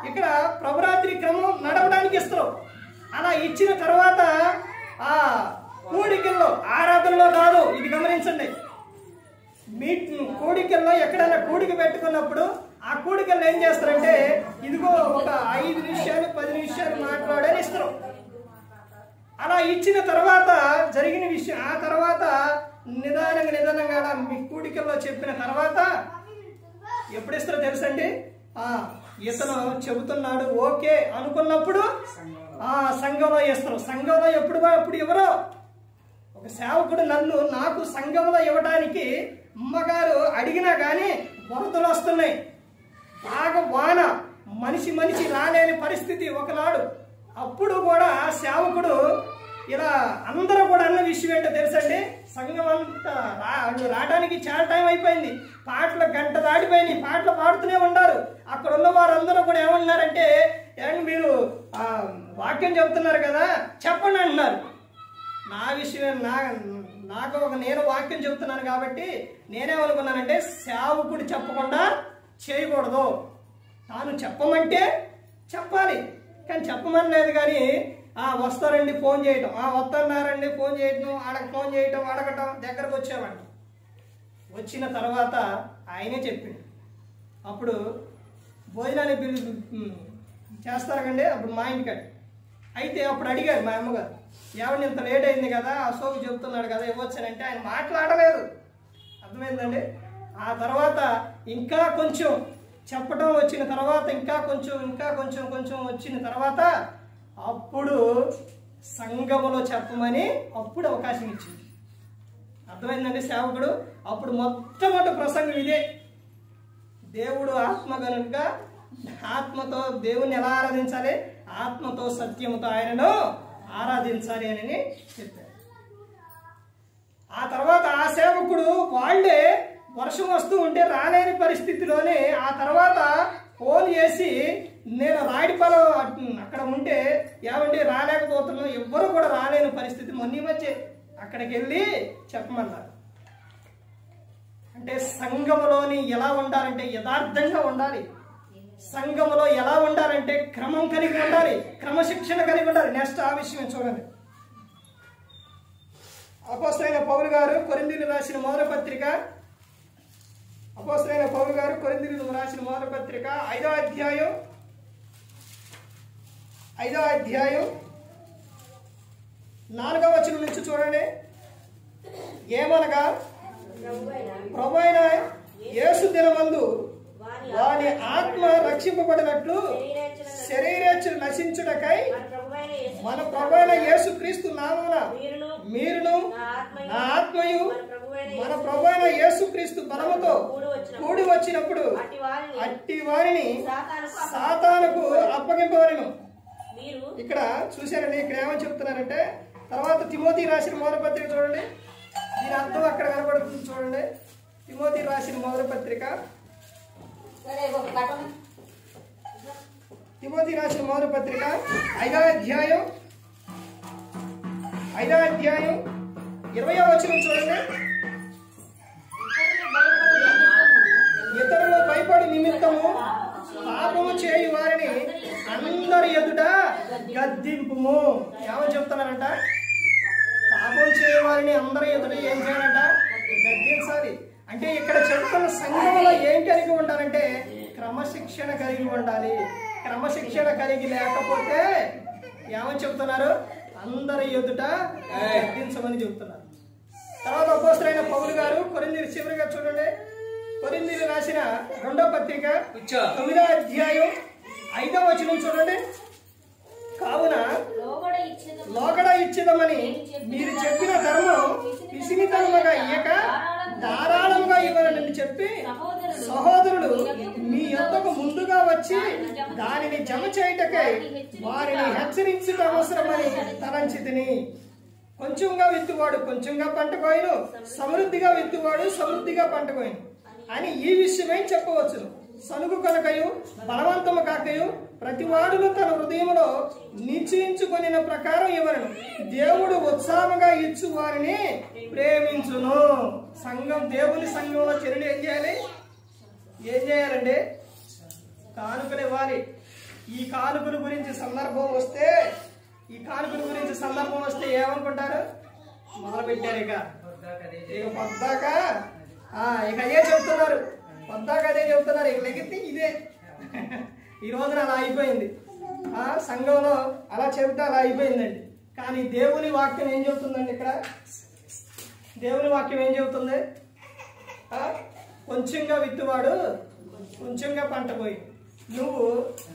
ఇక్కడ ప్రభురాత్రి క్రమం నడవడానికి ఇస్తారు. అలా ఇచ్చిన తర్వాత ఆ కూడికల్లో, ఆరాధనలో కాదు, ఇది గమనించండి. కూడికల్లో ఎక్కడైనా కూడిక పెట్టుకున్నప్పుడు ఆ కూడికల్లో ఏం చేస్తారంటే, ఇదిగో ఒక 5 నిమిషాలు 10 నిమిషాలు మాట్లాడని ఇస్తారు. అలా ఇచ్చిన తర్వాత జరిగిన విషయం, ఆ తర్వాత నిదానంగా మీ కూడికల్లో చెప్పిన తర్వాత ఎప్పుడు ఇస్తారో తెలుసండి, ఇతను చెబుతున్నాడు ఓకే అనుకున్నప్పుడు సంఘంలో ఇస్తారు. సంఘంలో ఎప్పుడు ఎవరో ఒక సేవకుడు నాకు సంఘంలో ఇవ్వడానికి అమ్మగారు అడిగినా కానీ వరదలు వస్తున్నాయి, బాగా వాన, మనిషి రాలేని పరిస్థితి ఒకనాడు. అప్పుడు కూడా సేవకుడు ఇలా అందరూ కూడా అన్న విషయం ఏంటో తెలుసండి, సంఘం అంతా రావడానికి చాలా టైం అయిపోయింది, పాటలు గంట దాటిపోయినాయి, పాటలు పాడుతూనే ఉన్నారు. అక్కడ ఉన్న వారందరూ కూడా ఏమన్నారంటే, మీరు వాక్యం చెబుతున్నారు కదా చెప్పండి అంటున్నారు. నా విషయం నేను వాక్యం చెబుతున్నాను కాబట్టి నేనేమనుకున్నానంటే, సేవకుడు చెప్పకుండా చేయకూడదు, తాను చెప్పమంటే చెప్పాలి, కానీ చెప్పమని లేదు. కానీ వస్తారండి ఫోన్ చేయటం, వస్తున్నారండి ఫోన్ చేయటం, ఆడకు ఫోన్ చేయటం, అడగటం, దగ్గరకు వచ్చామంట. వచ్చిన తర్వాత ఆయనే చెప్పిండు. అప్పుడు భోజనాన్ని చేస్తారు కండి, అప్పుడు మా ఇంటికాడ అయితే అప్పుడు అడిగారు మా అమ్మగారు, ఎవరిని ఇంత లేట్ అయింది కదా, అశోక్ చెబుతున్నాడు కదా ఇవ్వచ్చానంటే ఆయన మాట్లాడలేదు. అర్థమైందండి? ఆ తర్వాత ఇంకా కొంచెం చెప్పడం వచ్చిన తర్వాత ఇంకా కొంచెం వచ్చిన తర్వాత అప్పుడు సంఘములో చెప్పమని అప్పుడు అవకాశం ఇచ్చింది. అర్థమైందండి? సేవకుడు అప్పుడు మొట్టమొదటి ప్రసంగం ఇదే, దేవుడు ఆత్మ కనుక ఆత్మతో దేవుణ్ణి ఎలా ఆరాధించాలి, ఆత్మతో సత్యముతో ఆయనను ఆరాధించాలి అని చెప్పారు. ఆ తర్వాత ఆ సేవకుడు వాళ్ళే వర్షం వస్తూ ఉంటే రాలేని పరిస్థితిలోనే ఆ తర్వాత ఫోన్ చేసి నేను రాయడిపాలెం అక్కడ ఉంటే ఏమంటే రాలేకపోతున్నాం, ఎవ్వరు కూడా రాలేని పరిస్థితి మొన్న మధ్య అక్కడికి వెళ్ళి చెప్పమన్నారు. అంటే సంఘములోని ఎలా ఉండాలంటే యథార్థంగా ఉండాలి. సంఘములో ఎలా ఉండాలంటే క్రమం కలిగి ఉండాలి, క్రమశిక్షణ కలిగి ఉండాలి. నెక్స్ట్ ఆ విషయం చూడండి. అపోస్తలుడైన పౌలు గారు కొరింథీయులకు రాసిన మొదటి పత్రిక, అపోస్తలుడైన పౌలు గారు కొరింథీయులకు రాసిన మొదటి పత్రిక 5వ అధ్యాయం 4వ వచనం నుంచి చూడండి. ఏమనగా ప్రభువైన యేసు దినమందు వాని ఆత్మ రక్షింపబడినట్లు శరీరేచ్ఛలు నశించుటకై మన ప్రభువైన యేసు క్రీస్తు నామమున మీరును నా ఆత్మయు మన ప్రభువైన యేసు క్రీస్తు బలముతో కూడి వచ్చినప్పుడు అట్టి వారిని సాతానుకు అప్పగింపవలెను. ఇక్కడ చూశారండి, ఇక్కడ ఏమని చెప్తున్నారంటే తర్వాత తిమోతి రాసిన మొదటి పత్రిక చూడండి. దీని అర్థం అక్కడ కనబడుతుంది చూడండి. తిమోతి రాసిన మొదటి పత్రిక, తిమోతి రాసిన మొదటి పత్రిక 5వ అధ్యాయం 20వ వచనం చూడండి. ఇతరులు భయపడి నిమిత్తము పాపము చేయు వారిని అందరి ఎదుట గద్దింపుము. ఏమని చెప్తున్నారంట? పాపం చేయు వారిని అందరి ఎదుట ఏం చేయాలంట? గద్దించాలి. అంటే ఇక్కడ చెప్తున్న సంఘంలో ఏం కలిగి ఉండాలంటే క్రమశిక్షణ కలిగి ఉండాలి. క్రమశిక్షణ కలిగి లేకపోతే ఏమని చెప్తున్నారు? అందరి ఎదుట గద్దించమని చెప్తున్నారు. తర్వాత అపోస్తలుడైన పౌలు గారు కొరింథీయులకు చివరిగా చూడండి, కొరింథీయులకు రాసిన 2వ పత్రిక 9వ అధ్యాయం 5వ వచనం చూడండి. కావున లోగడ ఇచ్చేదమని మీరు చెప్పిన ధర్మం పిసినితనముగా ఇయ్యక ధారాళముగా ఇవ్వాలని చెప్పి సహోదరులు మీ యొద్దకు ముందుగా వచ్చి దానిని జమ చేయుటకై వారిని హెచ్చరించుట అవసరమని తలంచితిని. కొంచెంగా విత్తువాడు కొంచెంగా పంట కోయను, సమృద్ధిగా విత్తువాడు సమృద్ధిగా పంట కోయను అని ఈ విషయమై చెప్పవచ్చు. సనుగు కనుకయు బలవంతము కాకయు ప్రతివాడును తన హృదయంలో నిశ్చయించుకొనిన ప్రకారం ఇవ్వను. దేవుడు ఉత్సాహంగా ఇచ్చు వారిని ప్రేమించును. సంఘం, దేవుని సంఘంలో చెరుడు ఏం చేయాలి? ఏం చేయాలండి? కానుకలు ఇవ్వాలి. ఈ కానుకల గురించి సందర్భం వస్తే ఏమనుకుంటారు? మొదలు పెట్టారు ఇక పొద్దాక ఇక అదే చెప్తున్నారు. ఇక లెగితే ఇదే ఈ రోజున అలా అయిపోయింది. సంఘంలో అలా చెబితే అలా అయిపోయిందండి. కానీ దేవుని వాక్యం ఏం చెబుతుందండి? ఇక్కడ దేవుని వాక్యం ఏం చెబుతుంది? కొంచెంగా విత్తువాడు కొంచెంగా పంట పోయి. నువ్వు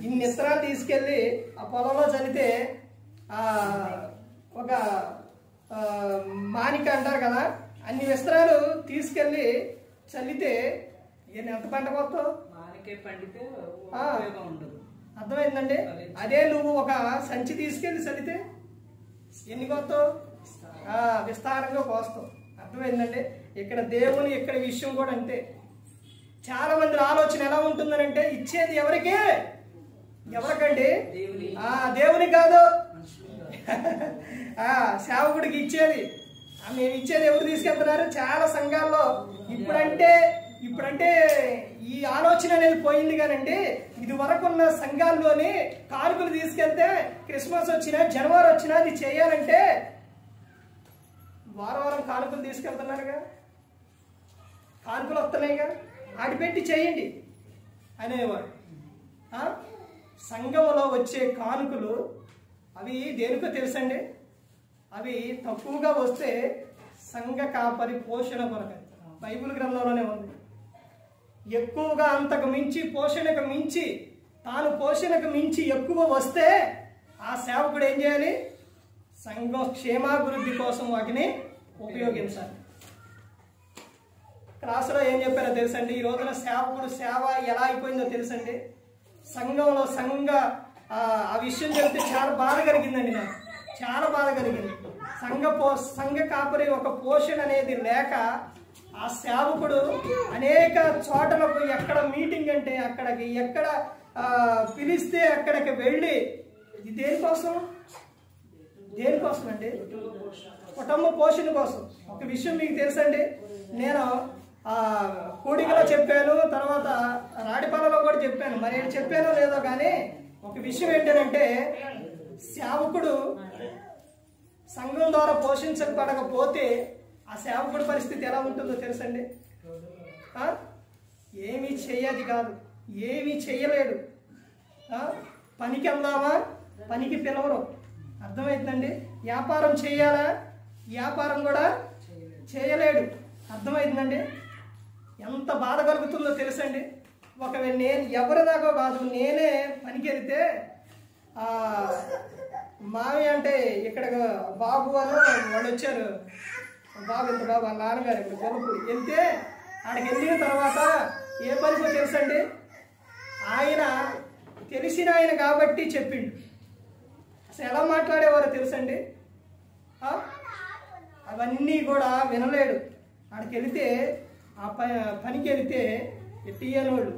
ఇన్ని విత్తనాలు తీసుకెళ్ళి ఆ పొలంలో చల్లితే ఒక మానిక అంటారు కదా, అన్ని విస్తరాలు తీసుకెళ్ళి చల్లితే ఎంత పంట పోతావు? అర్థమైందండి? అదే నువ్వు ఒక సంచి తీసుకెళ్ళి చల్లితే ఎన్ని కోస్తావు? విస్తారంగా కోస్తావు. అర్థమైందండి? ఇక్కడ దేవుని ఇక్కడ విషయం కూడా అంతే. చాలా మంది ఆలోచన ఎలా ఉంటుందనంటే ఇచ్చేది ఎవరికి? ఎవరికండి? దేవుని కాదు, సేవకుడికి ఇచ్చేది. మేము ఇచ్చేది ఎవరు తీసుకెళ్తున్నారు? చాలా సంఘాల్లో ఇప్పుడంటే ఈ ఆలోచన అనేది పోయింది. కానండి ఇది వరకు ఉన్న సంఘాల్లోని కానుకలు తీసుకెళ్తే క్రిస్మస్ వచ్చినా జనవరి వచ్చినా అది చేయాలంటే వారం కానుకలు తీసుకెళ్తున్నారుగా, కానుకలు వస్తున్నాయిగా, ఆడి పెట్టి చేయండి అనేవాడు. సంఘంలో వచ్చే కానుకలు అవి దేనికో తెలుసండి? అవి తక్కువగా వస్తే సంఘ కాపరి పోషణ కొరకు. బైబిల్ గ్రంథంలోనే ఉంది. ఎక్కువగా అంతకు మించి పోషణకు మించి తాను పోషణకు మించి ఎక్కువ వస్తే ఆ సేవకుడు ఏం చేయాలి? సంఘం క్షేమాభివృద్ధి కోసం వాటిని ఉపయోగించాలి. క్లాసులో ఏం చెప్పారో తెలుసండి? ఈ రోజున సేవకుడు సేవ ఎలా అయిపోయిందో తెలుసండి? సంఘంలో ఆ విషయం చెప్తే చాలా బాధ కలిగిందండి. నాకు చాలా బాధ కలిగింది. సంఘ కాపరి ఒక పోషణ అనేది లేక ఆ సేవకుడు అనేక చోటలకు ఎక్కడ మీటింగ్ అంటే అక్కడికి, ఎక్కడ పిలిస్తే అక్కడికి వెళ్ళి, ఇది దేనికోసం అండి? కుటుంబ పోషణ కోసం. ఒక విషయం మీకు తెలుసండి, నేను కూడికలో చెప్పాను, తర్వాత రాడిపాలలో కూడా చెప్పాను, మరి ఏం చెప్పానో లేదో కానీ ఒక విషయం ఏంటంటే, సేవకుడు సంఘం ద్వారా పోషించబడకపోతే ఆ సేవకుడి పరిస్థితి ఎలా ఉంటుందో తెలుసండి? ఏమీ చెయ్యది కాదు, ఏమీ చెయ్యలేడు. పనికి వెళ్దామా, పనికి పిలవరు. అర్థమవుతుందండి? వ్యాపారం చేయాలా, వ్యాపారం కూడా చేయలేడు. అర్థమవుతుందండి? ఎంత బాధ కలుగుతుందో తెలుసండి? ఒకవేళ నేను ఎవరిదాకో కాదు, నేనే పనికి వెళితే మావి అంటే ఇక్కడ బాబు అని వాళ్ళు వచ్చారు, బాబు ఎంత బాబు వాళ్ళ నాన్నగారు ఇక్కడ గొలుపు వెళ్తే ఆడికి వెళ్ళిన తర్వాత ఏ పనికో తెలుసండి, ఆయన తెలిసిన ఆయన కాబట్టి చెప్పిండు. అసలు ఎలా మాట్లాడేవారో తెలుసండి? అవన్నీ కూడా వినలేడు. ఆడికి వెళితే ఆ పనికి వెళితే ఎట్టియనోళ్ళు,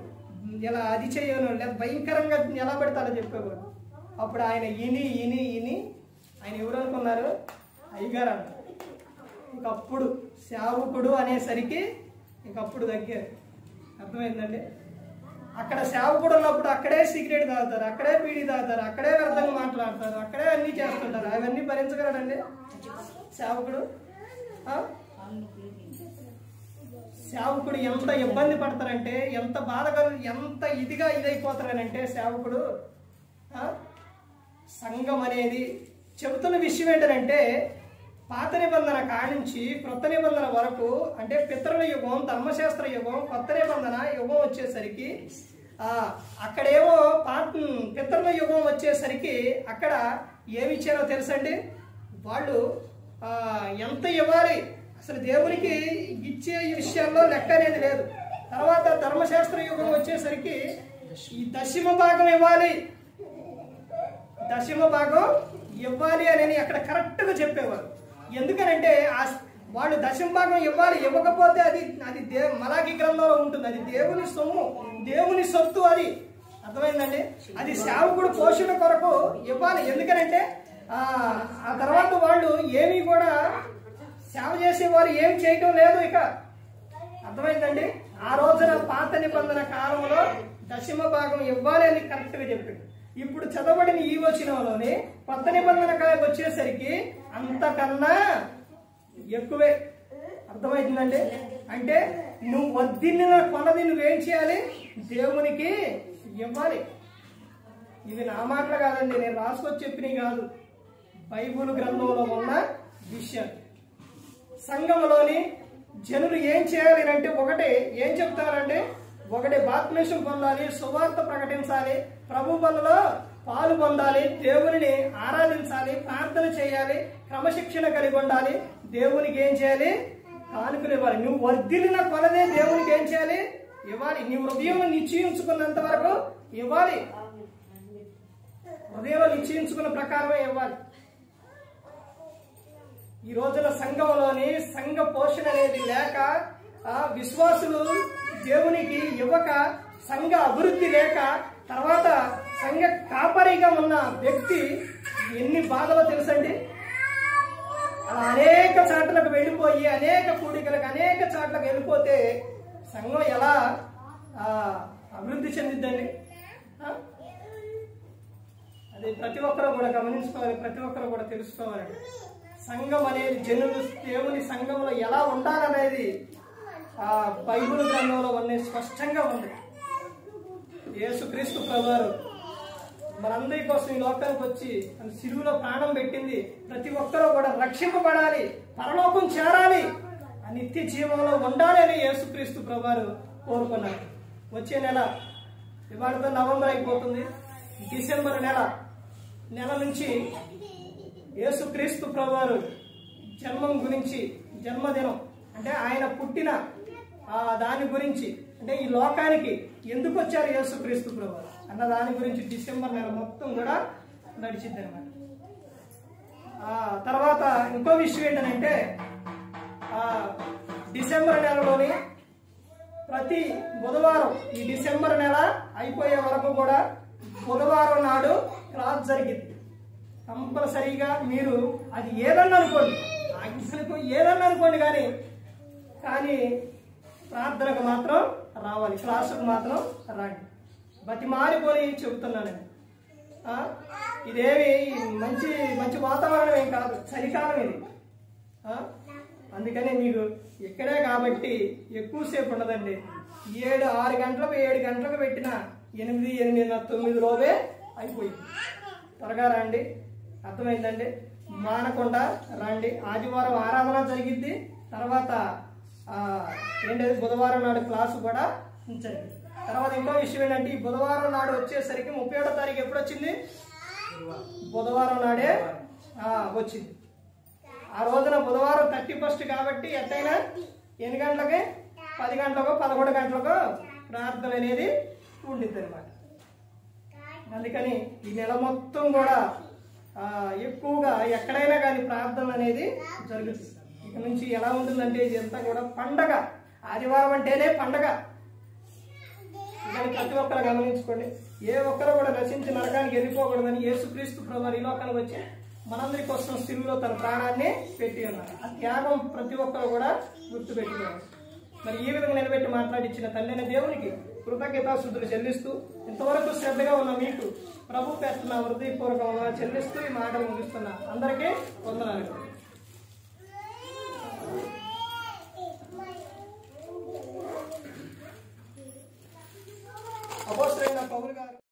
ఇలా అది చేయనోళ్ళు, లేదా భయంకరంగా ఎలా పెడతారో చెప్పేవాడు. అప్పుడు ఆయన ఇని ఆయన ఎవరు అనుకున్నారు? అయ్యగారు అంట. ఇంకప్పుడు సేవకుడు అనేసరికి ఇంకప్పుడు దగ్గర. అర్థమైందండి? అక్కడ సేవకుడు ఉన్నప్పుడు అక్కడే సిగరెట్ తాగుతారు, అక్కడే బీడీ తాగుతారు, అక్కడే వ్యర్థంగా మాట్లాడతారు, అక్కడే అన్నీ చేస్తుంటారు. అవన్నీ భరించగలడండి సేవకుడు? సేవకుడు ఎంత ఇబ్బంది పడతారంటే, ఎంత ఎంత ఇదైపోతారనంటే సేవకుడు. సంఘం అనేది చెబుతున్న విషయం ఏంటంటే, పాత నిబంధన కానించి క్రొత్త నిబంధన వరకు, అంటే పితరుల యుగం, ధర్మశాస్త్ర యుగం, కొత్త నిబంధన యుగం వచ్చేసరికి అక్కడేమో పితరుల యుగం వచ్చేసరికి అక్కడ ఏమి ఇచ్చారో తెలుసండి? వాళ్ళు ఎంత ఇవ్వాలి, అసలు దేవునికి ఇచ్చే విషయాల్లో లెక్క అనేది లేదు. తర్వాత ధర్మశాస్త్ర యుగం వచ్చేసరికి ఈ దశమ భాగం ఇవ్వాలి అని అక్కడ కరెక్ట్గా చెప్పేవారు. ఎందుకనంటే వాళ్ళు దశమ భాగం ఇవ్వాలి, ఇవ్వకపోతే అది మలాకి గ్రంథంలో ఉంటుంది, అది దేవుని సొమ్ము, దేవుని సొత్తు. అది అర్థమైందండి? అది సేవకుడు పోషణ కొరకు ఇవ్వాలి. ఎందుకనంటే ఆ తర్వాత వాళ్ళు ఏమీ కూడా సేవ చేసేవారు ఏం చేయటం లేదు ఇక. అర్థమైందండి? ఆ రోజున పాత నిబంధన కాలంలో దశమ భాగం ఇవ్వాలి అని కరెక్ట్గా చెప్పాడు. ఇప్పుడు చదవబడిన ఈ వచనంలోని కొత్త నిబంధన వచ్చేసరికి అంతకన్నా ఎక్కువే. అర్థమవుతుందండి? అంటే నువ్వు వద్దిన కొలది నువ్వేం చేయాలి? దేవునికి ఇవ్వాలి. ఇవి నా మాటలు కాదండి, నేను రాసుకొచ్చి చెప్పినవి కాదు, బైబుల్ గ్రంథంలో ఉన్న విషయం. సంఘంలోని జనులు ఏం చేయాలి అంటే, ఒకటి ఏం చెప్తారంటే, ఒకటి బాప్తిస్మం పొందాలి, సువార్త ప్రకటించాలి, ప్రభు బలలో పాలు పొందాలి, దేవుని ఆరాధించాలి, ప్రార్థన చేయాలి, క్రమశిక్షణ కలిగి ఉండాలి, దేవునికి ఏం చేయాలి? కానుకలు ఇవ్వాలి. నువ్వు వర్ధిల్లిన కొలదే దేవునికి ఏం చేయాలి? ఇవ్వాలి. నీ హృదయం నిశ్చయించుకున్నంత వరకు ఇవ్వాలి, హృదయంలో నిశ్చయించుకున్న ప్రకారమే ఇవ్వాలి. ఈ రోజున సంఘంలోని సంఘ పోషణ అనేది లేక, విశ్వాసులు దేవునికి ఇవ్వక, సంఘ అభివృద్ధి లేక, తర్వాత సంఘ కాపరిగా ఉన్న వ్యక్తి ఎన్ని బాధలో తెలుసండి? అలా అనేక చాట్లకు వెళ్ళిపోయి, అనేక కూడికలకు, అనేక చాట్లకు వెళ్ళిపోతే సంఘం ఎలా అభివృద్ధి చెందిద్దండి? అది ప్రతి ఒక్కరూ కూడా గమనించుకోవాలి, ప్రతి ఒక్కరూ కూడా తెలుసుకోవాలండి. సంఘం అనేది జనులు దేవుని సంఘంలో ఎలా ఉండాలనేది బైబిల్ గ్రంథంలో స్పష్టంగా ఉంది. యేసుక్రీస్తు ప్రభువారు మనందరి కోసం ఈ లోకానికి వచ్చి సిలువలో ప్రాణం పెట్టింది. ప్రతి ఒక్కరూ కూడా రక్షింపబడాలి, పరలోకం చేరాలి, ఆ నిత్య జీవంలో ఉండాలి అని యేసుక్రీస్తు ప్రభువారు కోరుకున్నారు. వచ్చే నెల, ఇవాళతో నవంబర్ అయిపోతుంది, డిసెంబర్ నెల నుంచి యేసుక్రీస్తు ప్రభువారు జన్మం గురించి, జన్మదినం అంటే ఆయన పుట్టిన దాని గురించి, అంటే ఈ లోకానికి ఎందుకు వచ్చారు యేసుక్రీస్తు ప్రభువారు అన్న దాని గురించి డిసెంబర్ నెల మొత్తం కూడా నడిచిద్ది అనమాట. తర్వాత ఇంకో విషయం ఏంటంటే డిసెంబర్ నెలలోని ప్రతి బుధవారం, ఈ డిసెంబర్ నెల అయిపోయే వరకు కూడా బుధవారం నాడు క్లాస్ జరిగింది. కంపల్సరీగా మీరు అది ఏదన్నా అనుకోండి, ఏదన్నా అనుకోండి, కానీ ప్రార్థనకు మాత్రం రావాలి, క్లాసుకు మాత్రం రండి. బతిమారిపోయి చెబుతున్నాను. ఇదేమి మంచి మంచి వాతావరణం ఏం కాదు, చలికాలం ఇది. అందుకని మీకు ఇక్కడే కాబట్టి ఎక్కువసేపు ఉండదండి. 6 గంటలకు 7 గంటలకు పెట్టిన 8, 8:30, 9 లోపే అయిపోయింది. త్వరగా రండి, అర్థమైందండి. మానకుండా రండి. ఆదివారం ఆరాధన జరిగిద్ది. తర్వాత ఏంటంటే బుధవారం నాడు క్లాసు కూడా జరిగింది. తర్వాత ఇంకో విషయం ఏంటంటే ఈ బుధవారం నాడు వచ్చేసరికి 31వ తారీఖు ఎప్పుడు వచ్చింది? బుధవారం నాడే వచ్చింది. ఆ రోజున బుధవారం 31st కాబట్టి ఎట్టయినా ఎన్ని గంటలకి? 10 గంటలకో 11 గంటలకో ప్రార్థన అనేది ఉండిద్ది అనమాట. అందుకని ఈ నెల మొత్తం కూడా ఎక్కువగా ఎక్కడైనా కానీ ప్రార్థన అనేది జరుగుతుంది. ఇక నుంచి ఎలా ఉంటుందంటే ఇదంతా కూడా పండగ. ఆదివారం అంటేనే పండగ. దాన్ని ప్రతి ఒక్కరు గమనించుకోండి. ఏ ఒక్కరు కూడా నశించి నరకానికి వెళ్ళిపోకూడదని యేసుక్రీస్తు ప్రభువు ఈ లోకానికి వచ్చి మనందరి కోసం సిలువలో తన ప్రాణాన్ని పెట్టి ఉన్నారు. ఆ త్యాగం ప్రతి ఒక్కరు కూడా గుర్తుపెట్టుకోవాలి. మరి ఈ విధంగా నిలబెట్టి మాట్లాడించిన తండ్రి దేవునికి కృతజ్ఞతాస్తుతులు చెల్లిస్తూ, ఇంతవరకు శ్రద్ధగా ఉన్న మీకు ప్రభు పేరున హృదయపూర్వకంగా చెల్లిస్తూ ఈ మాటలు ముగిస్తున్నా. అందరికీ వందనాలు.